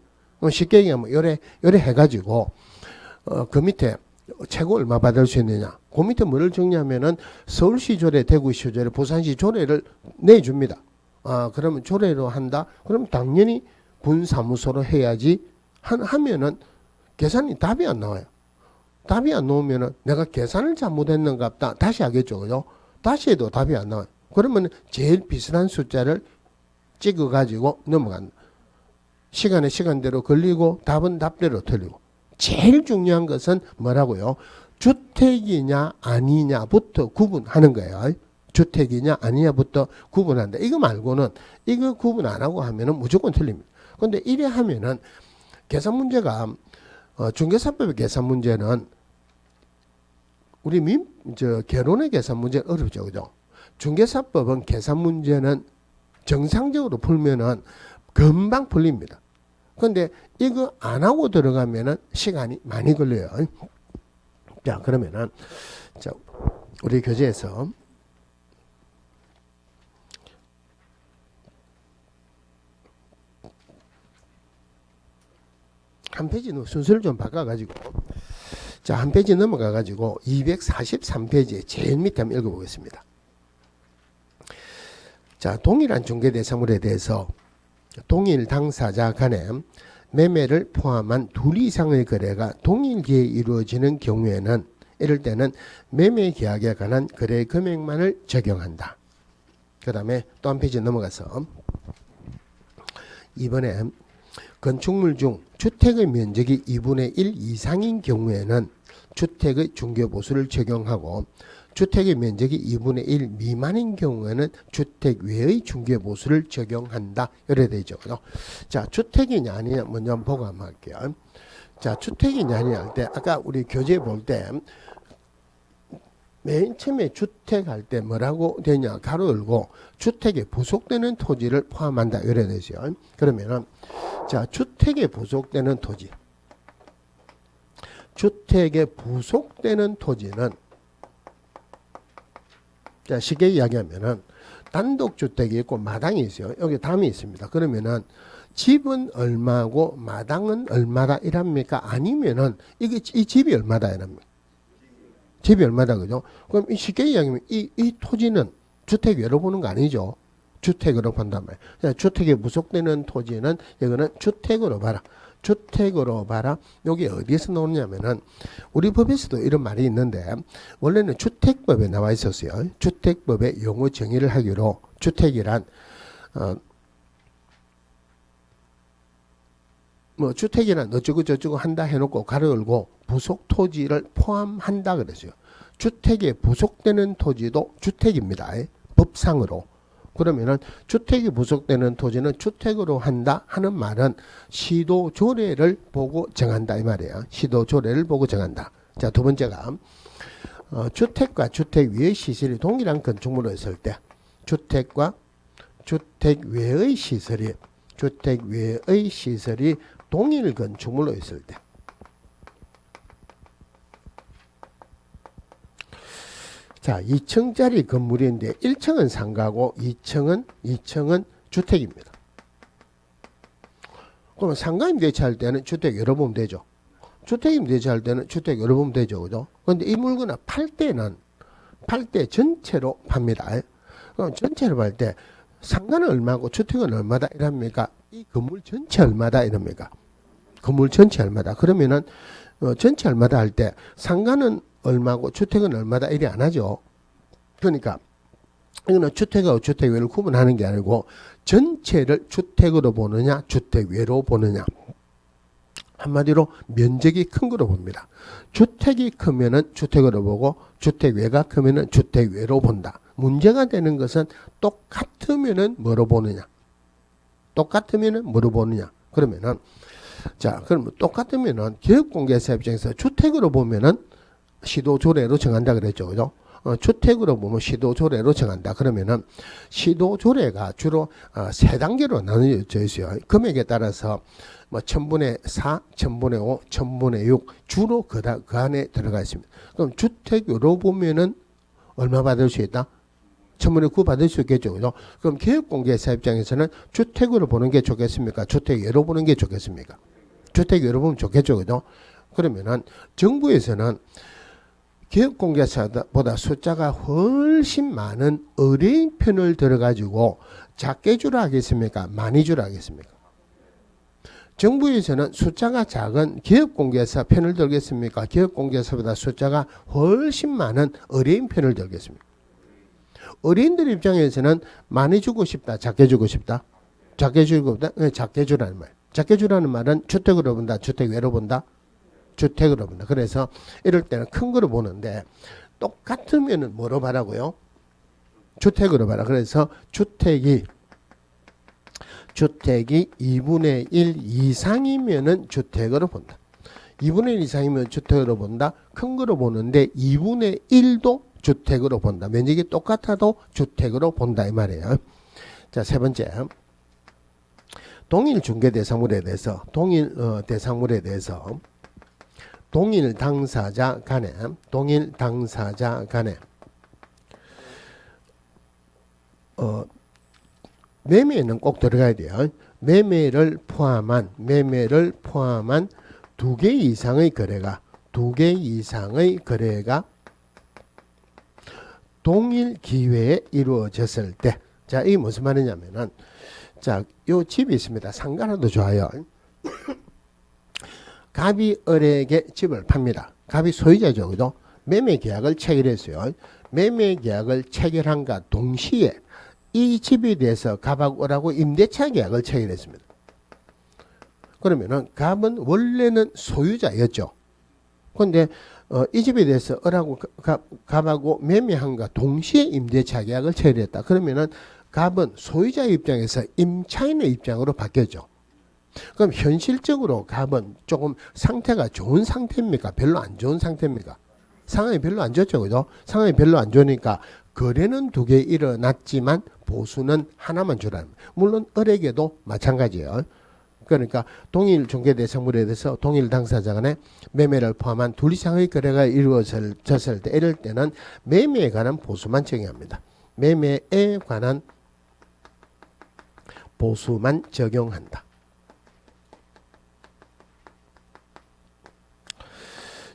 쉽게 얘기하면 요래 해가지고 그 밑에 최고 얼마 받을 수 있느냐? 그 밑에 뭐를 정리하면은 서울시 조례, 대구시 조례, 부산시 조례를 내줍니다. 그러면 조례로 한다? 그럼 당연히 분사무소로 해야지 하면은 계산이 답이 안 나와요. 답이 안 나오면은 내가 계산을 잘못했는가 보다 다시 하겠죠. 그죠? 다시 해도 답이 안 나와요. 그러면 제일 비슷한 숫자를 찍어 가지고 넘어간다. 시간대로 걸리고 답은 답대로 틀리고. 제일 중요한 것은 뭐라고요? 주택이냐 아니냐부터 구분하는 거예요. 주택이냐 아니냐부터 구분한다. 이거 말고는 이거 구분 안 하고 하면은 무조건 틀립니다. 그런데 이래 하면은 계산 문제가 중개사법의 계산 문제는 우리 결혼의 계산 문제는 어렵죠, 그죠? 중개사법은 계산 문제는 정상적으로 풀면은 금방 풀립니다. 그런데 이거 안 하고 들어가면은 시간이 많이 걸려요. 자, 그러면은 자, 우리 교재에서 한 페이지 순서를 좀 바꿔가지고 자, 한 페이지 넘어가가지고 243페이지에 제일 밑에 한번 읽어보겠습니다. 자, 동일한 중개대상물에 대해서 동일 당사자 간에 매매를 포함한 둘 이상의 거래가 동일기에 이루어지는 경우에는 이럴 때는 매매 계약에 관한 거래 금액만을 적용한다. 그 다음에 또 한 페이지 넘어가서 이번에 건축물 중 주택의 면적이 2분의 1 이상인 경우에는 주택의 중개보수를 적용하고 주택의 면적이 2분의 1 미만인 경우에는 주택 외의 중개보수를 적용한다. 이래 되죠. 자, 주택이냐 아니냐 먼저 한번 보고 한번 할게요. 자, 주택이냐 아니냐 할 때 아까 우리 교재 볼 때 맨 처음에 주택할 때 뭐라고 되냐? 가로 열고 주택에 부속되는 토지를 포함한다. 이래 되죠. 그러면은 자, 주택에 부속되는 토지. 주택에 부속되는 토지는 자, 쉽게 이야기하면은 단독주택이 있고 마당이 있어요. 여기 담이 있습니다. 그러면은 집은 얼마고 마당은 얼마다 이랍니까? 아니면은 이게 이 집이 얼마다 이랍니까? 집이 얼마다 그죠? 그럼 쉽게 이야기하면 이 토지는 주택 외로 보는 거 아니죠? 주택으로 본단 말이에요. 주택에 부속되는 토지는 이거는 주택으로 봐라. 주택으로 봐라. 여기 어디에서 나오냐면은 우리 법에서도 이런 말이 있는데 원래는 주택법에 나와 있었어요. 주택법의 용어 정의를 하기로 주택이란 뭐 주택이란 어쩌고 저쩌고 한다 해놓고 가로 열고 부속 토지를 포함한다 그랬어요. 주택에 부속되는 토지도 주택입니다. 법상으로. 그러면은 주택이 부속되는 토지는 주택으로 한다 하는 말은 시도 조례를 보고 정한다 이 말이에요. 시도 조례를 보고 정한다. 자, 두 번째가 주택과 주택 외의 시설이 동일한 건축물로 했을 때 주택과 주택 외의 시설이 동일 건축물로 있을 때 자, 2층짜리 건물인데 1층은 상가고 2층은 주택입니다. 그러면 상가 임대차할 때는 주택 열어보면 되죠. 주택 임대차할 때는 주택 열어보면 되죠. 그죠? 그런데 이 물건을 팔 때 전체로 팝니다. 그럼 전체로 팔 때 상가는 얼마고 주택은 얼마다 이랍니까? 이 건물 전체 얼마다 이럽니까? 건물 전체 얼마다. 그러면은 전체 얼마다 할 때 상가는 얼마고 주택은 얼마다 이리 안 하죠. 그러니까 이거는 주택하고 주택 외를 구분하는 게 아니고 전체를 주택으로 보느냐 주택 외로 보느냐. 한마디로 면적이 큰 거로 봅니다. 주택이 크면은 주택으로 보고 주택 외가 크면은 주택 외로 본다. 문제가 되는 것은 똑같으면은 뭐로 보느냐. 똑같으면은 뭐로 보느냐. 그러면은 자, 그럼 똑같으면은 기업공개사 입장에서 주택으로 보면은 시도조례로 정한다 그랬죠. 그죠? 주택으로 보면 시도조례로 정한다. 그러면은 시도조례가 주로 세 단계로 나눠져 있어요. 금액에 따라서 뭐 1000분의 4, 1000분의 5, 1000분의 6 주로 그 안에 들어가 있습니다. 그럼 주택으로 보면은 얼마 받을 수 있다? 1000분의 9 받을 수 있겠죠. 그죠? 그럼 기업공개사 입장에서는 주택으로 보는 게 좋겠습니까? 주택외로 보는 게 좋겠습니까? 주택외로 보면 좋겠죠. 그죠? 그러면은 정부에서는 기업공개사보다 숫자가 훨씬 많은 의뢰인 편을 들어가지고 작게 주라 하겠습니까? 많이 주라 하겠습니까? 정부에서는 숫자가 작은 기업공개사 편을 들겠습니까? 기업공개사보다 숫자가 훨씬 많은 의뢰인 편을 들겠습니까? 의뢰인들 입장에서는 많이 주고 싶다, 작게 주고 싶다? 작게 주고 싶다? 작게 주라는 말. 작게 주라는 말은 주택으로 본다, 주택 외로 본다? 주택으로 본다. 그래서 이럴 때는 큰 거로 보는데 똑같으면은 뭐로 봐라고요? 주택으로 봐라. 그래서 주택이 2분의 1 이상이면은 주택으로 본다. 2분의 1 이상이면 주택으로 본다. 큰 거로 보는데 2분의 1도 주택으로 본다. 면적이 똑같아도 주택으로 본다 이 말이에요. 자, 세 번째. 동일 중개 대상물에 대해서 동일 당사자 간에 매매는 꼭 들어가야 돼요. 매매를 포함한 두 개 이상의 거래가 동일 기회에 이루어졌을 때, 자, 이게 무슨 말이냐면은, 자, 요 집이 있습니다. 상가라도 좋아요. 갑이 을에게 집을 팝니다. 갑이 소유자죠. 그죠? 매매 계약을 체결했어요. 매매 계약을 체결한과 동시에 이 집에 대해서 갑하고 을하고 임대차 계약을 체결했습니다. 그러면은 갑은 원래는 소유자였죠. 그런데 이 집에 대해서 을하고 갑하고 매매한과 동시에 임대차 계약을 체결했다. 그러면은 갑은 소유자 입장에서 임차인의 입장으로 바뀌었죠. 그럼 현실적으로 갑은 조금 상태가 좋은 상태입니까? 별로 안 좋은 상태입니까? 상황이 별로 안 좋죠. 그죠? 상황이 별로 안 좋으니까 거래는 2개 일어났지만 보수는 하나만 주라는 거예요. 물론 을에게도 마찬가지예요. 그러니까 동일 중개대상물에 대해서 동일 당사자 간에 매매를 포함한 둘 이상의 거래가 이루어졌을 때 이럴 때는 매매에 관한 보수만 적용합니다. 매매에 관한 보수만 적용한다.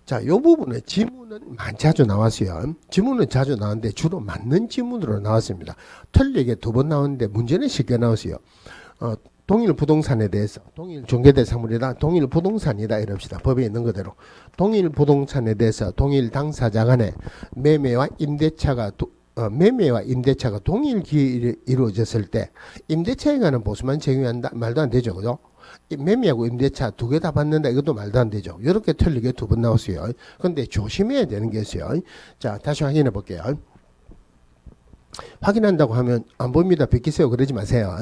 자, 이 부분에 지문은 자주 나왔어요. 지문은 자주 나왔는데 주로 맞는 지문으로 나왔습니다. 틀리게 2번 나왔는데 문제는 쉽게 나왔어요. 동일 부동산에 대해서 동일 중개대상물이다, 동일 부동산이다 이럽시다. 법에 있는 그대로 동일 부동산에 대해서 동일 당사자 간에 매매와 임대차가 동일 기일에 이루어졌을 때 임대차에 관한 보수만 적용한다. 말도 안 되죠. 그죠? 매매하고 임대차 2개 다 받는다. 이것도 말도 안 되죠. 이렇게 틀리게 2번 나왔어요. 그런데 조심해야 되는 게 있어요. 자, 다시 확인해 볼게요. 확인한다고 하면 안 봅니다. 비키세요. 그러지 마세요.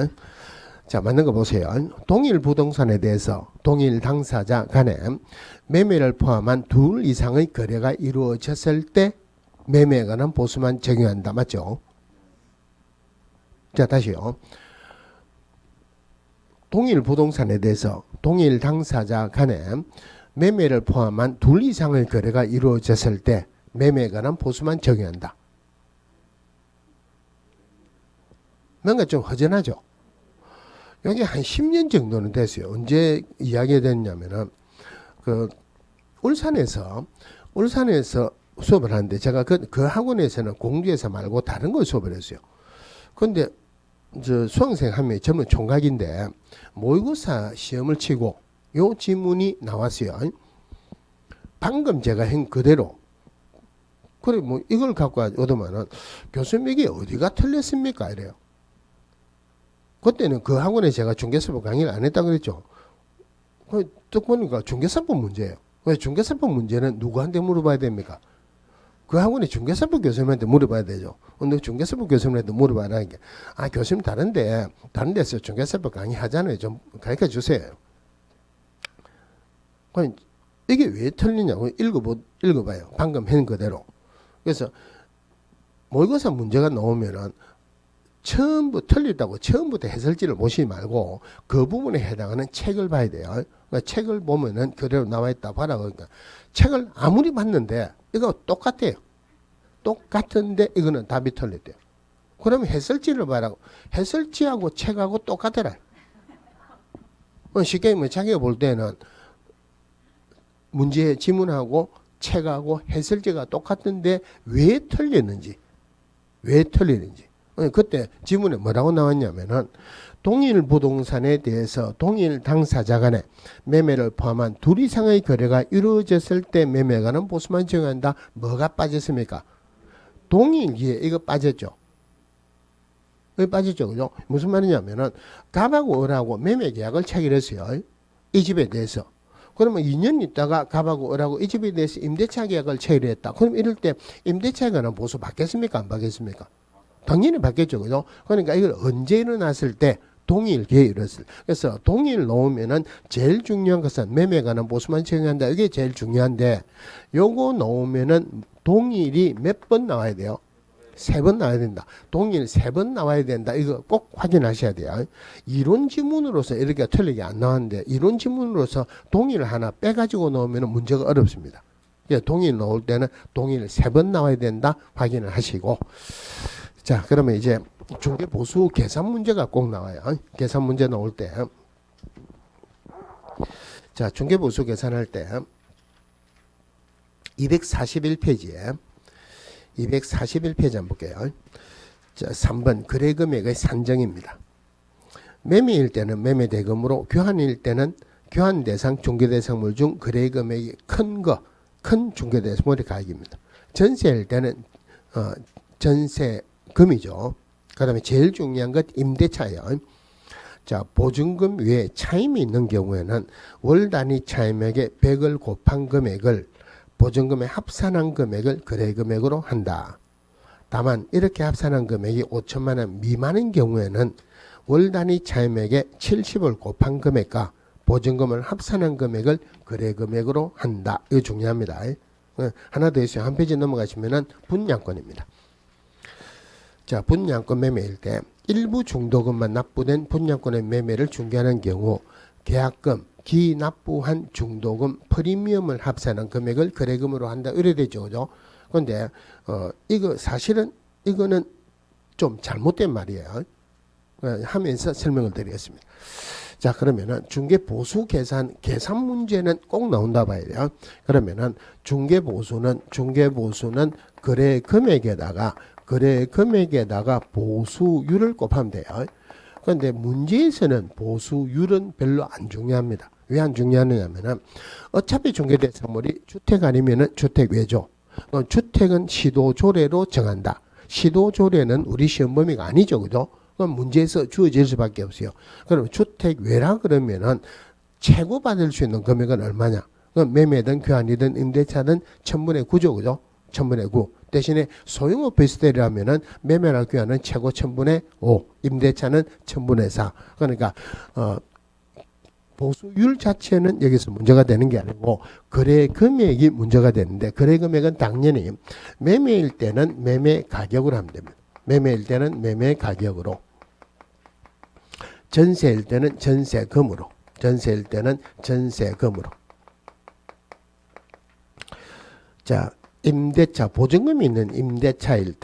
자, 맞는 거 보세요. 동일 부동산에 대해서 동일 당사자 간에 매매를 포함한 2 이상의 거래가 이루어졌을 때 매매에 관한 보수만 적용한다. 맞죠? 자, 다시요. 동일 부동산에 대해서 동일 당사자 간에 매매를 포함한 2 이상의 거래가 이루어졌을 때 매매에 관한 보수만 적용한다. 뭔가 좀 허전하죠? 여기 한 10년 정도는 됐어요. 언제 이야기가 됐냐면은 울산에서 수업을 하는데 제가 그 학원에서는 공주에서 말고 다른 걸 수업을 했어요. 근데 수강생 한 명이 젊은 총각인데 모의고사 시험을 치고 요 지문이 나왔어요. 방금 제가 한 그대로. 그래 뭐 이걸 갖고 오더만은 교수님 이게 어디가 틀렸습니까? 이래요. 그때는 그 학원에 제가 중개사법 강의를 안 했다고 그랬죠. 딱 보니까 중개사법 문제예요. 중개사법 문제는 누구한테 물어봐야 됩니까? 그 학원에 중개사법 교수님한테 물어봐야 되죠. 근데 중개사법 교수님한테 물어봐라는 게, 교수님 다른 데서 중개사법 강의 하잖아요. 좀 가르쳐 주세요. 이게 왜 틀리냐고 읽어봐요. 방금 한 그대로. 그래서 모의고사 문제가 나오면은 처음부터 해설지를 보시지 말고 그 부분에 해당하는 책을 봐야 돼요. 그러니까 책을 보면은 그대로 나와 있다 봐라. 그러니까 책을 아무리 봤는데 이거 똑같아요. 똑같은데 이거는 답이 틀렸대요. 그러면 해설지를 봐라고. 해설지하고 책하고 똑같더라. 쉽게 자기가 볼 때는 문제 지문하고 책하고 해설지가 똑같은데 왜 틀렸는지. 그때 지문에 뭐라고 나왔냐면은 동일 부동산에 대해서 동일 당사자 간에 매매를 포함한 2 이상의 거래가 이루어졌을 때 매매에 관한 보수만 적용한다. 뭐가 빠졌습니까? 동일기에 이거 빠졌죠. 이거 빠졌죠. 그죠? 무슨 말이냐면은 갑하고 을하고 매매 계약을 체결했어요. 이 집에 대해서. 그러면 2년 있다가 갑하고 을하고 이 집에 대해서 임대차 계약을 체결했다. 그럼 이럴 때 임대차에 관한 보수 받겠습니까? 안 받겠습니까? 당연히 받겠죠. 그죠? 그러니까 이걸 언제 일어났을 때 동일기에 일어났을 때. 그래서 동일 놓으면은 제일 중요한 것은 매매에 관한 보수만 적용한다. 이게 제일 중요한데 요거 놓으면은 동일이 몇 번 나와야 돼요? 3번 나와야 된다. 동일 3번 나와야 된다. 이거 꼭 확인하셔야 돼요. 이론 지문으로서 이렇게 틀리게 안 나왔는데 이론 지문으로서 동일을 하나 빼가지고 넣으면 문제가 어렵습니다. 동일 넣을 때는 동일 3번 나와야 된다. 확인을 하시고. 자, 그러면 이제 중개보수 계산 문제가 꼭 나와요. 계산 문제 나올 때. 자, 중개보수 계산할 때 241페이지에 241페이지 한번 볼게요. 자, 3번 거래금액의 산정입니다. 매매일 때는 매매대금으로, 교환일 때는 교환대상 중개대상물 중 거래금액이 큰 중개대상물의 가액입니다. 전세일 때는 전세금이죠. 그 다음에 제일 중요한 것 임대차예요. 자, 보증금 외에 차임이 있는 경우에는 월 단위 차임액의 100을 곱한 금액을 보증금에 합산한 금액을 거래금액으로 한다. 다만 이렇게 합산한 금액이 5천만 원 미만인 경우에는 월 단위 차임액의 70을 곱한 금액과 보증금을 합산한 금액을 거래금액으로 한다. 이거 중요합니다. 하나 더 있어요. 한 페이지 넘어가시면은 분양권입니다. 자, 분양권 매매일 때 일부 중도금만 납부된 분양권의 매매를 중개하는 경우 계약금, 기납부한 중도금, 프리미엄을 합산한 금액을 거래금으로 한다. 이래 되죠. 그죠? 근데 이거 사실은 이거는 좀 잘못된 말이에요. 하면서 설명을 드리겠습니다. 자, 그러면은 중개 보수 계산 문제는 꼭 나온다 봐야 돼요. 그러면은 중개 보수는 거래 금액에다가 보수율을 곱하면 돼요. 그런데 문제에서는 보수율은 별로 안 중요합니다. 왜 안 중요하냐면은 어차피 중개대상물이 주택 아니면은 주택 외조. 주택은 시도조례로 정한다. 시도조례는 우리 시험 범위가 아니죠, 그죠? 그럼 문제에서 주어질 수밖에 없어요. 그럼 주택 외라 그러면은 최고 받을 수 있는 금액은 얼마냐? 그럼 매매든 교환이든 임대차든 1000분의 9죠, 그죠? 1000분의 9. 대신에 소형 오피스텔이라면은 매매나 교환은 최고 1000분의 5, 임대차는 1000분의 4. 그러니까 보수율 자체는 여기서 문제가 되는 게 아니고 거래 금액이 문제가 되는데, 거래 금액은 당연히 매매일 때는 매매 가격으로 하면 됩니다. 매매일 때는 매매 가격으로, 전세일 때는 전세금으로, 자, 임대차, 보증금이 있는 임대차일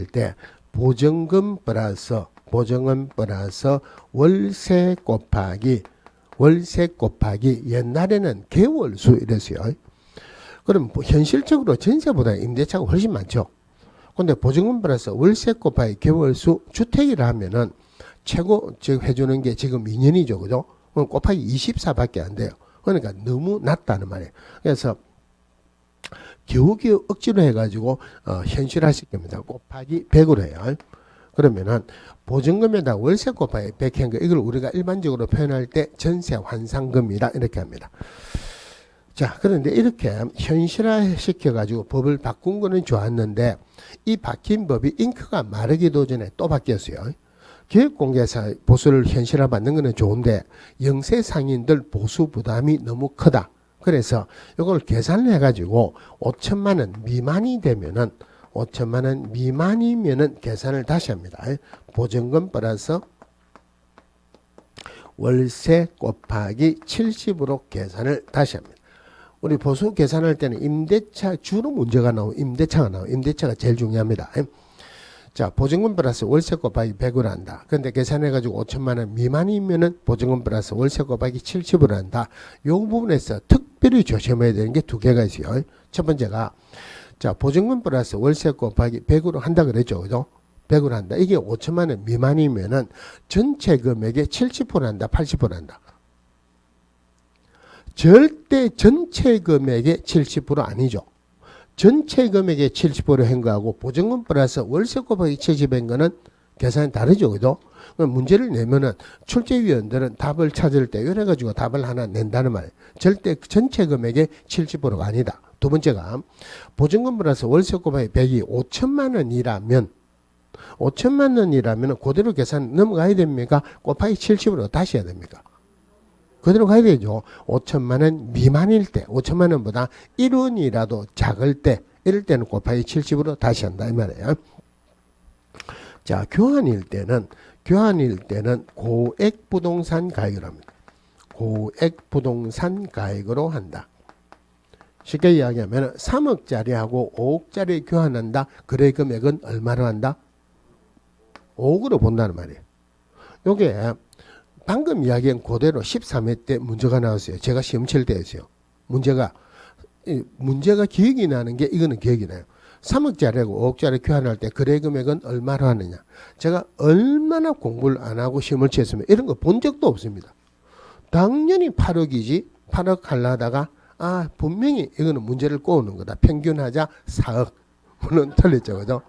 때 보증금 플러스 월세 곱하기 옛날에는 개월수 이랬어요. 그럼 현실적으로 전세보다 임대차가 훨씬 많죠. 근데 보증금 플러스 월세 곱하기 개월수, 주택이라 하면은 최고 즉 해주는 게 지금 2년이죠, 그죠? 그럼 곱하기 24밖에 안 돼요. 그러니까 너무 낮다는 말이에요. 그래서 겨우겨우 억지로 해가지고 현실화시킬 겁니다. 곱하기 100으로 해요. 그러면은 보증금에다 월세 곱하기 100한 거, 이걸 우리가 일반적으로 표현할 때 전세 환상금이라 이렇게 합니다. 자, 그런데 이렇게 현실화 시켜가지고 법을 바꾼 거는 좋았는데, 이 바뀐 법이 잉크가 마르기도 전에 또 바뀌었어요. 기획공개사 보수를 현실화 받는 거는 좋은데 영세 상인들 보수 부담이 너무 크다. 그래서 이걸 계산을 해가지고 5천만 원 미만이 되면은, 5천만 원 미만이면은 계산을 다시 합니다. 보증금 플러스 월세 곱하기 70으로 계산을 다시 합니다. 우리 보수 계산할 때는 임대차 주로 문제가 나오고 임대차가 제일 중요합니다. 자, 보증금 플러스 월세 곱하기 100으로 한다. 그런데 계산해가지고 5천만 원 미만이면은 보증금 플러스 월세 곱하기 70으로 한다. 요 부분에서 특별히 조심해야 되는 게 두 개가 있어요. 첫 번째가, 자, 보증금 플러스 월세 곱하기 100으로 한다 그랬죠, 그죠? 100으로 한다. 이게 5천만 원 미만이면은 전체 금액의 70% 한다, 80% 한다. 절대 전체 금액의 70% 아니죠. 전체 금액의 70% 한 거하고 보증금 플러스 월세 곱하기 70한 거는 계산이 다르죠, 그죠? 문제를 내면은 출제위원들은 답을 찾을 때 이래 가지고 답을 하나 낸다는 말이에요. 절대 전체 금액의 70%가 아니다. 두 번째가, 보증금 플러스 월세 곱하기 100이 5천만 원이라면 그대로 계산 넘어가야 됩니까? 곱하기 70으로 다시 해야 됩니까? 그대로 가야 되죠. 5천만 원 미만일 때, 5천만 원보다 1원이라도 작을 때, 이럴 때는 곱하기 70으로 다시 한다 이 말이에요. 자, 교환일 때는 고액 부동산 가액으로 합니다. 고액 부동산 가액으로 한다. 쉽게 이야기하면 3억짜리하고 5억짜리 교환한다. 거래 금액은 얼마로 한다? 5억으로 본다는 말이에요. 요게 방금 이야기한 그대로 13회 때 문제가 나왔어요. 제가 시험 칠 때였어요. 문제가 기억이 나는 게, 이거는 기억이 나요. 3억짜리하고 5억짜리 교환할 때 거래 금액은 얼마로 하느냐. 제가 얼마나 공부를 안 하고 시험을 쳤으면 이런 거 본 적도 없습니다. 당연히 8억이지. 8억 하려다가 분명히 이거는 문제를 꼬우는 거다. 평균하자 4억. 물론 틀렸죠, 그죠?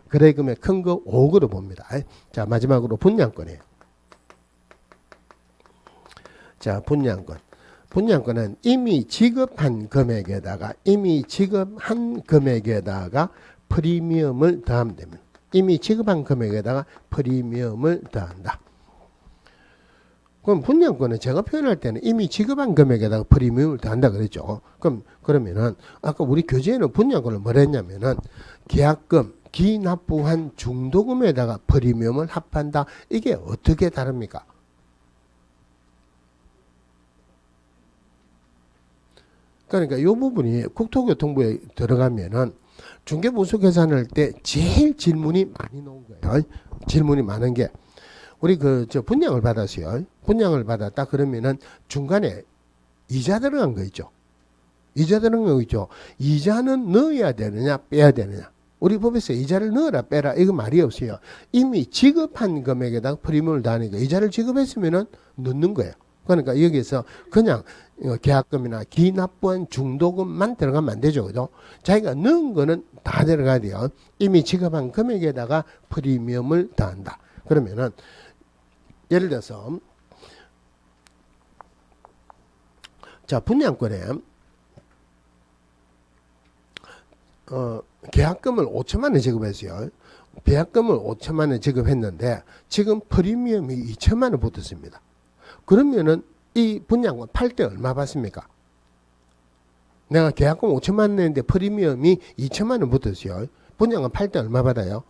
거래 금액 큰 거 5억으로 봅니다. 자, 마지막으로 분양권이에요. 자, 분양권은 이미 지급한 금액에다가 프리미엄을 더하면 됩니다. 이미 지급한 금액에다가 프리미엄을 더한다. 그럼 분양권은 제가 표현할 때는 이미 지급한 금액에다가 프리미엄을 더한다 그랬죠. 그러면은 아까 우리 교재에는 분양권을 뭐라 했냐면은 계약금, 기납부한 중도금에다가 프리미엄을 합한다. 이게 어떻게 다릅니까? 그러니까 이 부분이 국토교통부에 들어가면은 중개보수 계산할 때 제일 질문이 많이 나온 거예요. 질문이 많은 게 우리 분양을 받았어요. 분양을 받았다 그러면은 중간에 이자 들어간 거 있죠. 이자 들어간 거 있죠. 이자는 넣어야 되느냐 빼야 되느냐. 우리 법에서 이자를 넣어라 빼라 이거 말이 없어요. 이미 지급한 금액에다가 프리미엄을 더하니까 이자를 지급했으면은 넣는 거예요. 그러니까 여기서 그냥 계약금이나 기납부한 중도금만 들어가면 안 되죠. 그죠? 자기가 넣은 거는 다 들어가야 돼요. 이미 지급한 금액에다가 프리미엄을 더한다. 그러면은 예를 들어서 자 분양권에 계약금을 5천만 원 지급했어요. 계약금을 5천만 원 지급했는데 지금 프리미엄이 2천만 원 붙었습니다. 그러면은 이 분양권 팔 때 얼마 받습니까? 내가 계약금 5천만 원 냈는데 프리미엄이 2천만 원 붙었어요. 분양권 팔 때 얼마 받아요?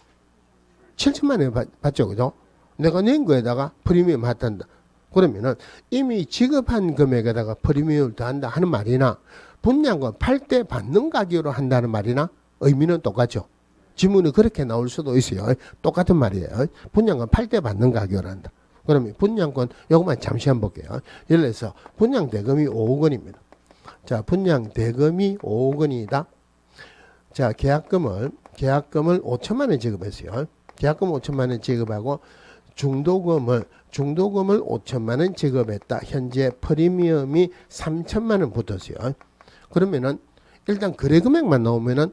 7천만 원 받죠. 그죠? 내가 낸 거에다가 프리미엄 받는다. 그러면은 이미 지급한 금액에다가 프리미엄을 더한다 하는 말이나 분양권 팔 때 받는 가격으로 한다는 말이나 의미는 똑같죠. 지문이 그렇게 나올 수도 있어요. 똑같은 말이에요. 분양권 팔 때 받는 가격으로 한다. 그러면 분양권 요것만 잠시 한번 볼게요. 예를 들어서 분양 대금이 5억 원입니다. 자, 분양 대금이 5억 원이다. 자, 계약금을 5천만 원 지급했어요. 계약금 5천만 원 지급하고 중도금을 5천만 원 지급했다. 현재 프리미엄이 3천만 원 붙었어요. 그러면은 일단 거래 금액만 나오면은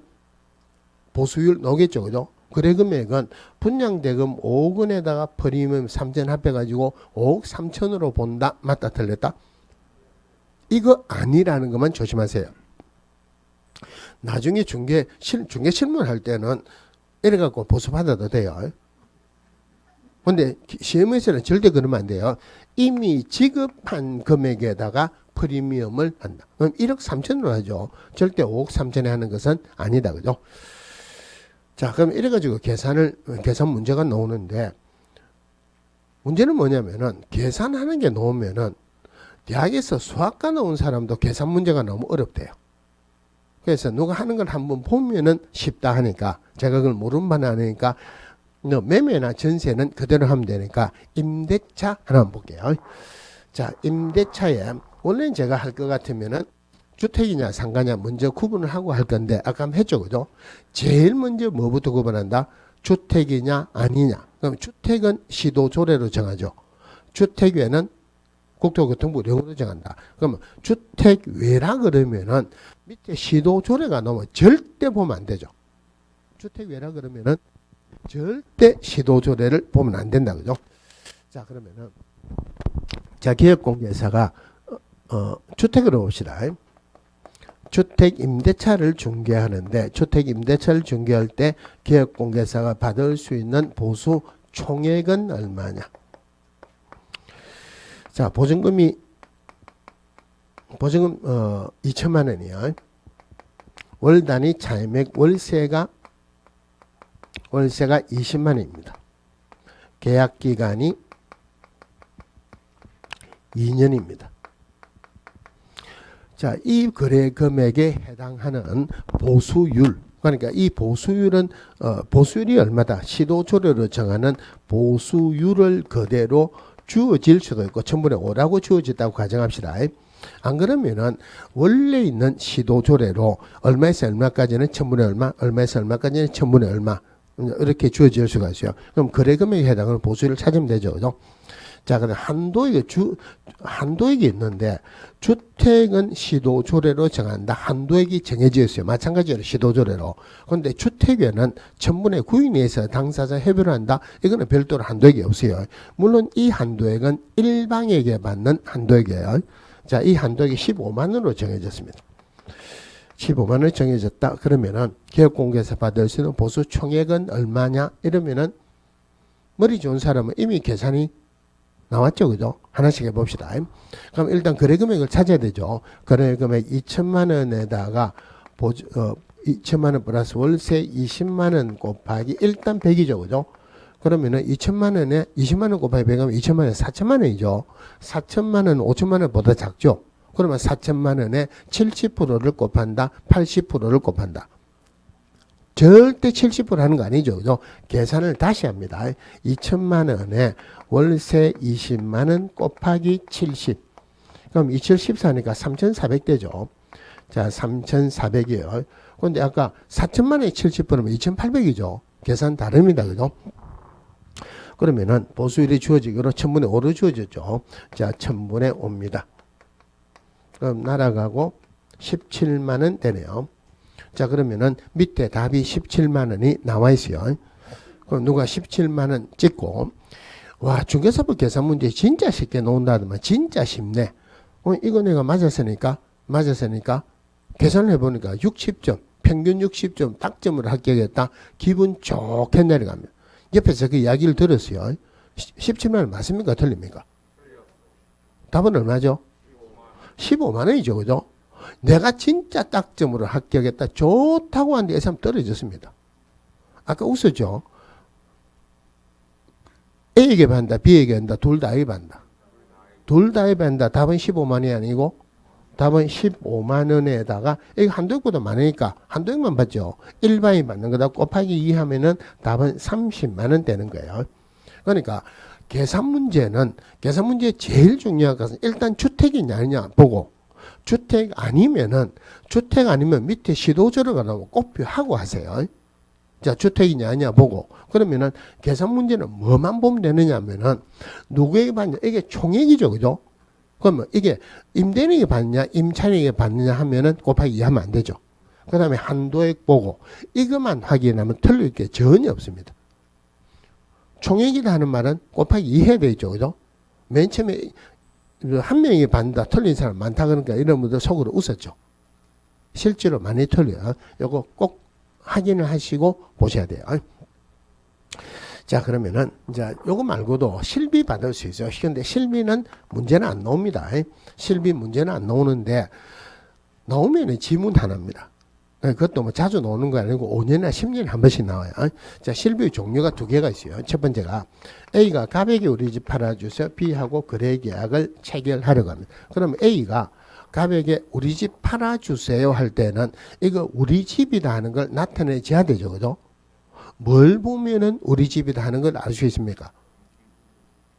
보수율 나오겠죠. 그죠? 거래 금액은 분양대금 5억 원에다가 프리미엄 3천 합해가지고 5억 3천으로 본다. 맞다 틀렸다? 이거 아니라는 것만 조심하세요. 나중에 중개 실무할 때는 이래갖고 보수 받아도 돼요. 근데 시험에서는 절대 그러면 안 돼요. 이미 지급한 금액에다가 프리미엄을 한다. 그럼 1억 3천으로 하죠. 절대 5억 3천에 하는 것은 아니다. 그죠? 자, 그럼 이래가지고 계산 문제가 나오는데, 문제는 뭐냐면은, 계산하는 게 나오면은, 대학에서 수학과 나온 사람도 계산 문제가 너무 어렵대요. 그래서 누가 하는 걸 한번 보면은 쉽다 하니까, 제가 그걸 모르는 바는 아니니까, 매매나 전세는 그대로 하면 되니까, 임대차 하나 한번 볼게요. 자, 임대차에, 원래는 제가 할 것 같으면은, 주택이냐 상가냐 먼저 구분을 하고 할 건데 아까 한번 했죠. 그죠? 제일 먼저 뭐부터 구분한다? 주택이냐 아니냐. 그럼 주택은 시도조례로 정하죠. 주택외는 국토교통부령으로 정한다. 그러면 주택외라 그러면은 밑에 시도조례가 나오면 절대 보면 안 되죠. 주택외라 그러면은 절대 시도조례를 보면 안 된다. 그죠? 자, 그러면은 자, 기업공개사가 주택으로 봅시다. 주택 임대차를 중개하는데 주택 임대차를 중개할 때 기업공개사가 받을 수 있는 보수 총액은 얼마냐? 자, 보증금 2천만 원이요. 월 단위 차임액 월세가 20만 원입니다. 계약 기간이 2년입니다. 자, 이 거래 금액에 해당하는 보수율, 그러니까 이 보수율은 보수율이 얼마다? 시도조례로 정하는 보수율을 그대로 주어질 수도 있고 1000분의 5라고 주어졌다고 가정합시다. 안 그러면은 원래 있는 시도조례로 얼마에서 얼마까지는 1000분의 얼마, 얼마에서 얼마까지는 1000분의 얼마 이렇게 주어질 수가 있어요. 그럼 거래 금액에 해당하는 보수율을 찾으면 되죠. 그죠? 자, 그럼 한도액이 있는데 주택은 시도조례로 정한다. 한도액이 정해져 있어요. 마찬가지로 시도조례로. 그런데 주택에는 1000분의 9에 내에서 당사자 협의를 한다. 이거는 별도로 한도액이 없어요. 물론 이 한도액은 일방에게 받는 한도액이에요. 자, 이 한도액이 15만 원으로 정해졌습니다. 15만 원이 정해졌다. 그러면은 기업공개에서 받을 수 있는 보수 총액은 얼마냐? 이러면은 머리 좋은 사람은 이미 계산이 나왔죠, 그죠? 하나씩 해봅시다. 그럼 일단 거래 금액을 찾아야 되죠. 거래 금액 2천만 원에다가 2천만 원 플러스 월세 20만 원 곱하기 일단 100이죠, 그죠? 그러면은 2천만 원에 20만 원 곱하기 100하면 2천만 원에 4천만 원이죠. 4천만 원은 5천만 원보다 작죠. 그러면 4천만 원에 70%를 곱한다, 80%를 곱한다. 절대 70% 하는 거 아니죠, 그죠? 계산을 다시 합니다. 2천만 원에 월세 20만 원 곱하기 70. 그럼 2714니까 3,400 되죠. 자, 3,400이에요. 근데 아까 4천만 원에 70%면 2,800이죠. 계산 다릅니다, 그죠? 그러면은 보수율이 주어지기로 1000분의 5로 주어졌죠. 자, 1000분의 5입니다. 그럼 날아가고 17만 원 되네요. 자, 그러면은 밑에 답이 17만 원이 나와 있어요. 그럼 누가 17만 원 찍고, 와, 중개사법 계산 문제 진짜 쉽게 놓는다더만 진짜 쉽네. 이거 내가 맞았으니까 계산을 해보니까 60점, 평균 60점 딱점으로 합격했다. 기분 좋게 내려갑니다. 옆에서 그 이야기를 들었어요. 17만 원 맞습니까? 틀립니까? 답은 얼마죠? 15만 원이죠, 그죠? 내가 진짜 딱점으로 합격했다. 좋다고 하는데 이 사람 떨어졌습니다. 아까 웃었죠? A에게 반다, B에게 반다, 둘 다 A에 반다. 둘 다 A에 반다. 답은 15만 원이 아니고 답은 15만 원에다가 이거 한도액보다 많으니까 한도액만 받죠. 일반이 받는 거다 곱하기 2 하면은 답은 30만 원 되는 거예요. 그러니까 계산 문제의 제일 중요한 것은 일단 주택이냐 아니냐 보고, 주택 아니면 밑에 시도저로가 나오면 곱표하고 하세요. 자, 주택이냐 아니냐 보고, 그러면은 계산 문제는 뭐만 보면 되느냐 하면은 누구에게 받냐, 이게 총액이죠, 그죠? 그러면 이게 임대인에게 받느냐 임차인에게 받느냐 하면은 곱하기 2 하면 안 되죠. 그 다음에 한도액 보고 이것만 확인하면 틀릴 게 전혀 없습니다. 총액이라 하는 말은 곱하기 2 해야 되죠, 그죠? 맨 처음에 한 명이 받는다 틀린 사람 많다 그러니까 이런 분들 속으로 웃었죠. 실제로 많이 틀려요. 요거 꼭 확인을 하시고 보셔야 돼요. 자, 그러면은 이제 요거 말고도 실비 받을 수 있어요. 근데 실비는 문제는 안 나옵니다. 실비 문제는 안 나오는데 나오면은 지문 하나입니다. 그것도 뭐 자주 나오는 거 아니고 5년이나 10년에 한 번씩 나와요. 자, 실비 종류가 두 개가 있어요. 첫 번째가 A가 가백에 우리 집 팔아주세요. B하고 거래 계약을 체결하려고 합니다. 그러면 A가 가백에 우리 집 팔아주세요 할 때는 이거 우리 집이다 하는 걸 나타내줘야 되죠, 그죠? 뭘 보면은 우리 집이다 하는 걸 알 수 있습니까?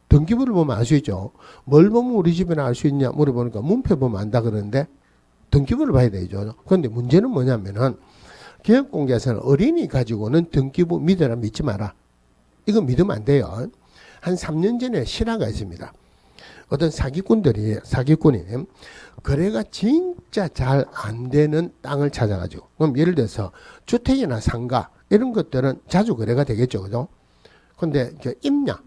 등기부를 보면 알 수 있죠. 뭘 보면 우리 집이나 알 수 있냐 물어보니까 문표 보면 안다 그러는데 등기부를 봐야 되죠. 그런데 문제는 뭐냐면은 개업공개에서는 어린이 가지고는 등기부 믿어라 믿지 마라. 이거 믿으면 안 돼요. 한 3년 전에 실화가 있습니다. 어떤 사기꾼이 거래가 진짜 잘 안 되는 땅을 찾아가지고, 그럼 예를 들어서 주택이나 상가 이런 것들은 자주 거래가 되겠죠, 그죠? 근데 임야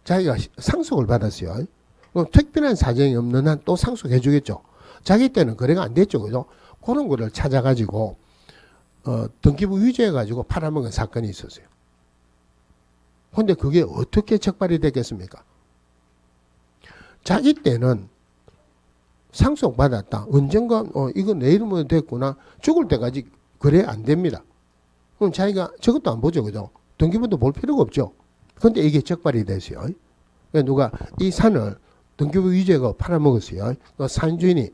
자기가 상속을 받았어요. 그럼 특별한 사정이 없는 한 또 상속해 주겠죠. 자기 때는 거래가 안 됐죠, 그죠? 그런 거를 찾아가지고 등기부 위조해가지고 팔아먹은 사건이 있었어요. 근데 그게 어떻게 적발이 됐겠습니까? 자기 때는 상속받았다. 언젠가 이거 내 이름으로 됐구나. 죽을 때까지 거래 안 됩니다. 그럼 자기가 저것도 안 보죠, 그죠? 등기부도 볼 필요가 없죠. 근데 이게 적발이 됐어요. 그러니까 누가 이 산을 등기부 위조해가 팔아먹었어요. 산주인이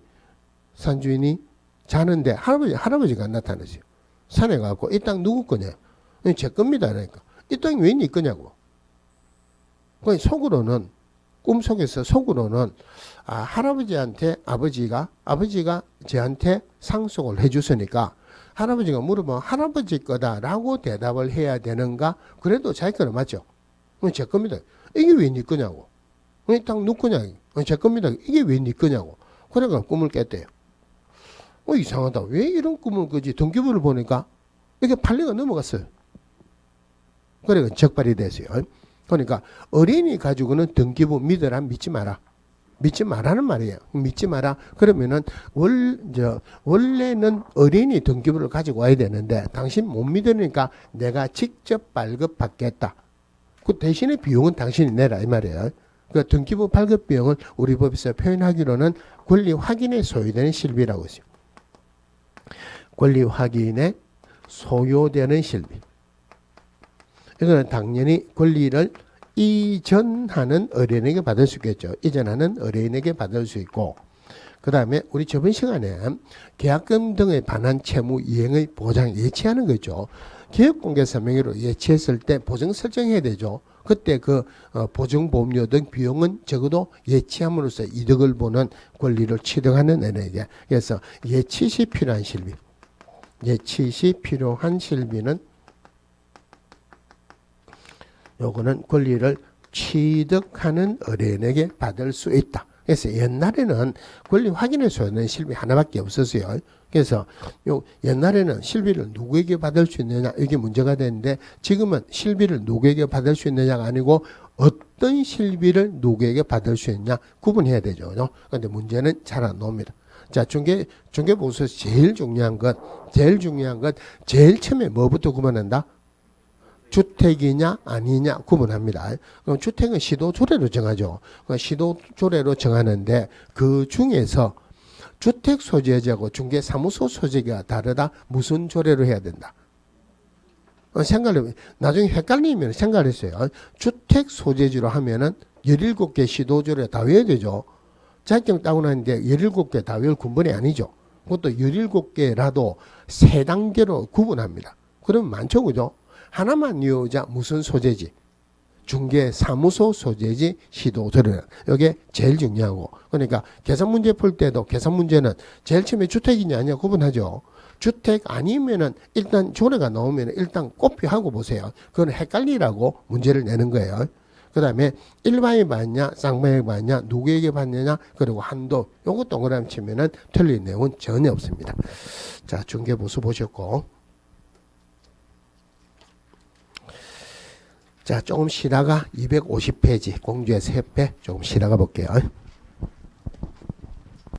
자는데 할아버지가 나타났어요. 산에 가고 이 땅 누구 거냐? 제 겁니다. 그러니까 이 땅이 왜 네 거냐고. 그러니까 속으로는 꿈속에서 할아버지한테 아버지가 저한테 상속을 해줬으니까 할아버지가 물어보면 할아버지 거다라고 대답을 해야 되는가? 그래도 자기 거는 맞죠. 제 겁니다. 이게 왜 네 거냐고. 이 땅 누구 거냐? 제 겁니다. 이게 왜 네 거냐고. 그래가 꿈을 깼대요. 이상하다. 왜 이런 꿈을 꾸지? 등기부를 보니까 이게 판례가 넘어갔어요. 그래가 적발이 됐어요. 그러니까 어린이 가지고는 등기부 믿어라 믿지 마라. 믿지 마라는 말이에요. 믿지 마라. 그러면은 원래는 어린이 등기부를 가지고 와야 되는데 당신 못 믿으니까 내가 직접 발급받겠다. 그 대신에 비용은 당신이 내라 이 말이에요. 그 등기부 발급 비용을 우리 법에서 표현하기로는 권리 확인에 소요되는 실비라고 했어요. 권리 확인에 소요되는 실비. 이거는 당연히 권리를 이전하는 의뢰인에게 받을 수 있겠죠. 이전하는 의뢰인에게 받을 수 있고, 그 다음에 우리 저번 시간에 계약금 등에 반한 채무 이행의 보장 예치하는 거죠. 계약공개서명으로 예치했을 때 보증 설정해야 되죠. 그때 그 보증보험료 등 비용은 적어도 예치함으로써 이득을 보는 권리를 취득하는 의뢰인에게. 그래서 예치 시 필요한 실비. 예치 시 필요한 실비는 요거는 권리를 취득하는 의뢰인에게 받을 수 있다. 그래서 옛날에는 권리 확인에 소요되는 실비 하나밖에 없었어요. 그래서 요 옛날에는 실비를 누구에게 받을 수 있느냐 이게 문제가 되는데, 지금은 실비를 누구에게 받을 수 있느냐가 아니고 어떤 실비를 누구에게 받을 수 있냐 구분해야 되죠. 그런데 문제는 잘 안 나옵니다. 자, 중개보수에서 제일 중요한 것, 제일 처음에 뭐부터 구분한다? 주택이냐 아니냐 구분합니다. 그럼 주택은 시도조례로 정하죠. 시도조례로 정하는데 그 중에서 주택 소재지하고 중개사무소 소재가 다르다. 무슨 조례로 해야 된다? 나중에 헷갈리면 생각했어요. 주택 소재지로 하면은 17개 시도조례 다 외워야 되죠. 자격증 따고 나는데 17개 다 외울 군번이 아니죠. 그것도 17개라도 3단계로 구분합니다. 그러면 많죠, 그죠? 하나만 외우자. 무슨 소재지? 중개사무소 소재지 시도조례. 이게 제일 중요하고. 그러니까 계산 문제 풀 때도 계산 문제는 제일 처음에 주택이냐 아니냐 구분하죠. 주택 아니면은 일단 조례가 나오면 일단 꼽히하고 보세요. 그건 헷갈리라고 문제를 내는 거예요. 그 다음에 일반에 받냐 쌍방에 받냐 누구에게 받느냐 그리고 한도 요거 동그라미 치면은 틀린 내용은 전혀 없습니다. 자, 중개보수 보셨고, 자, 조금 쉬다가 250페이지 공주의 3배 조금 쉬다가 볼게요.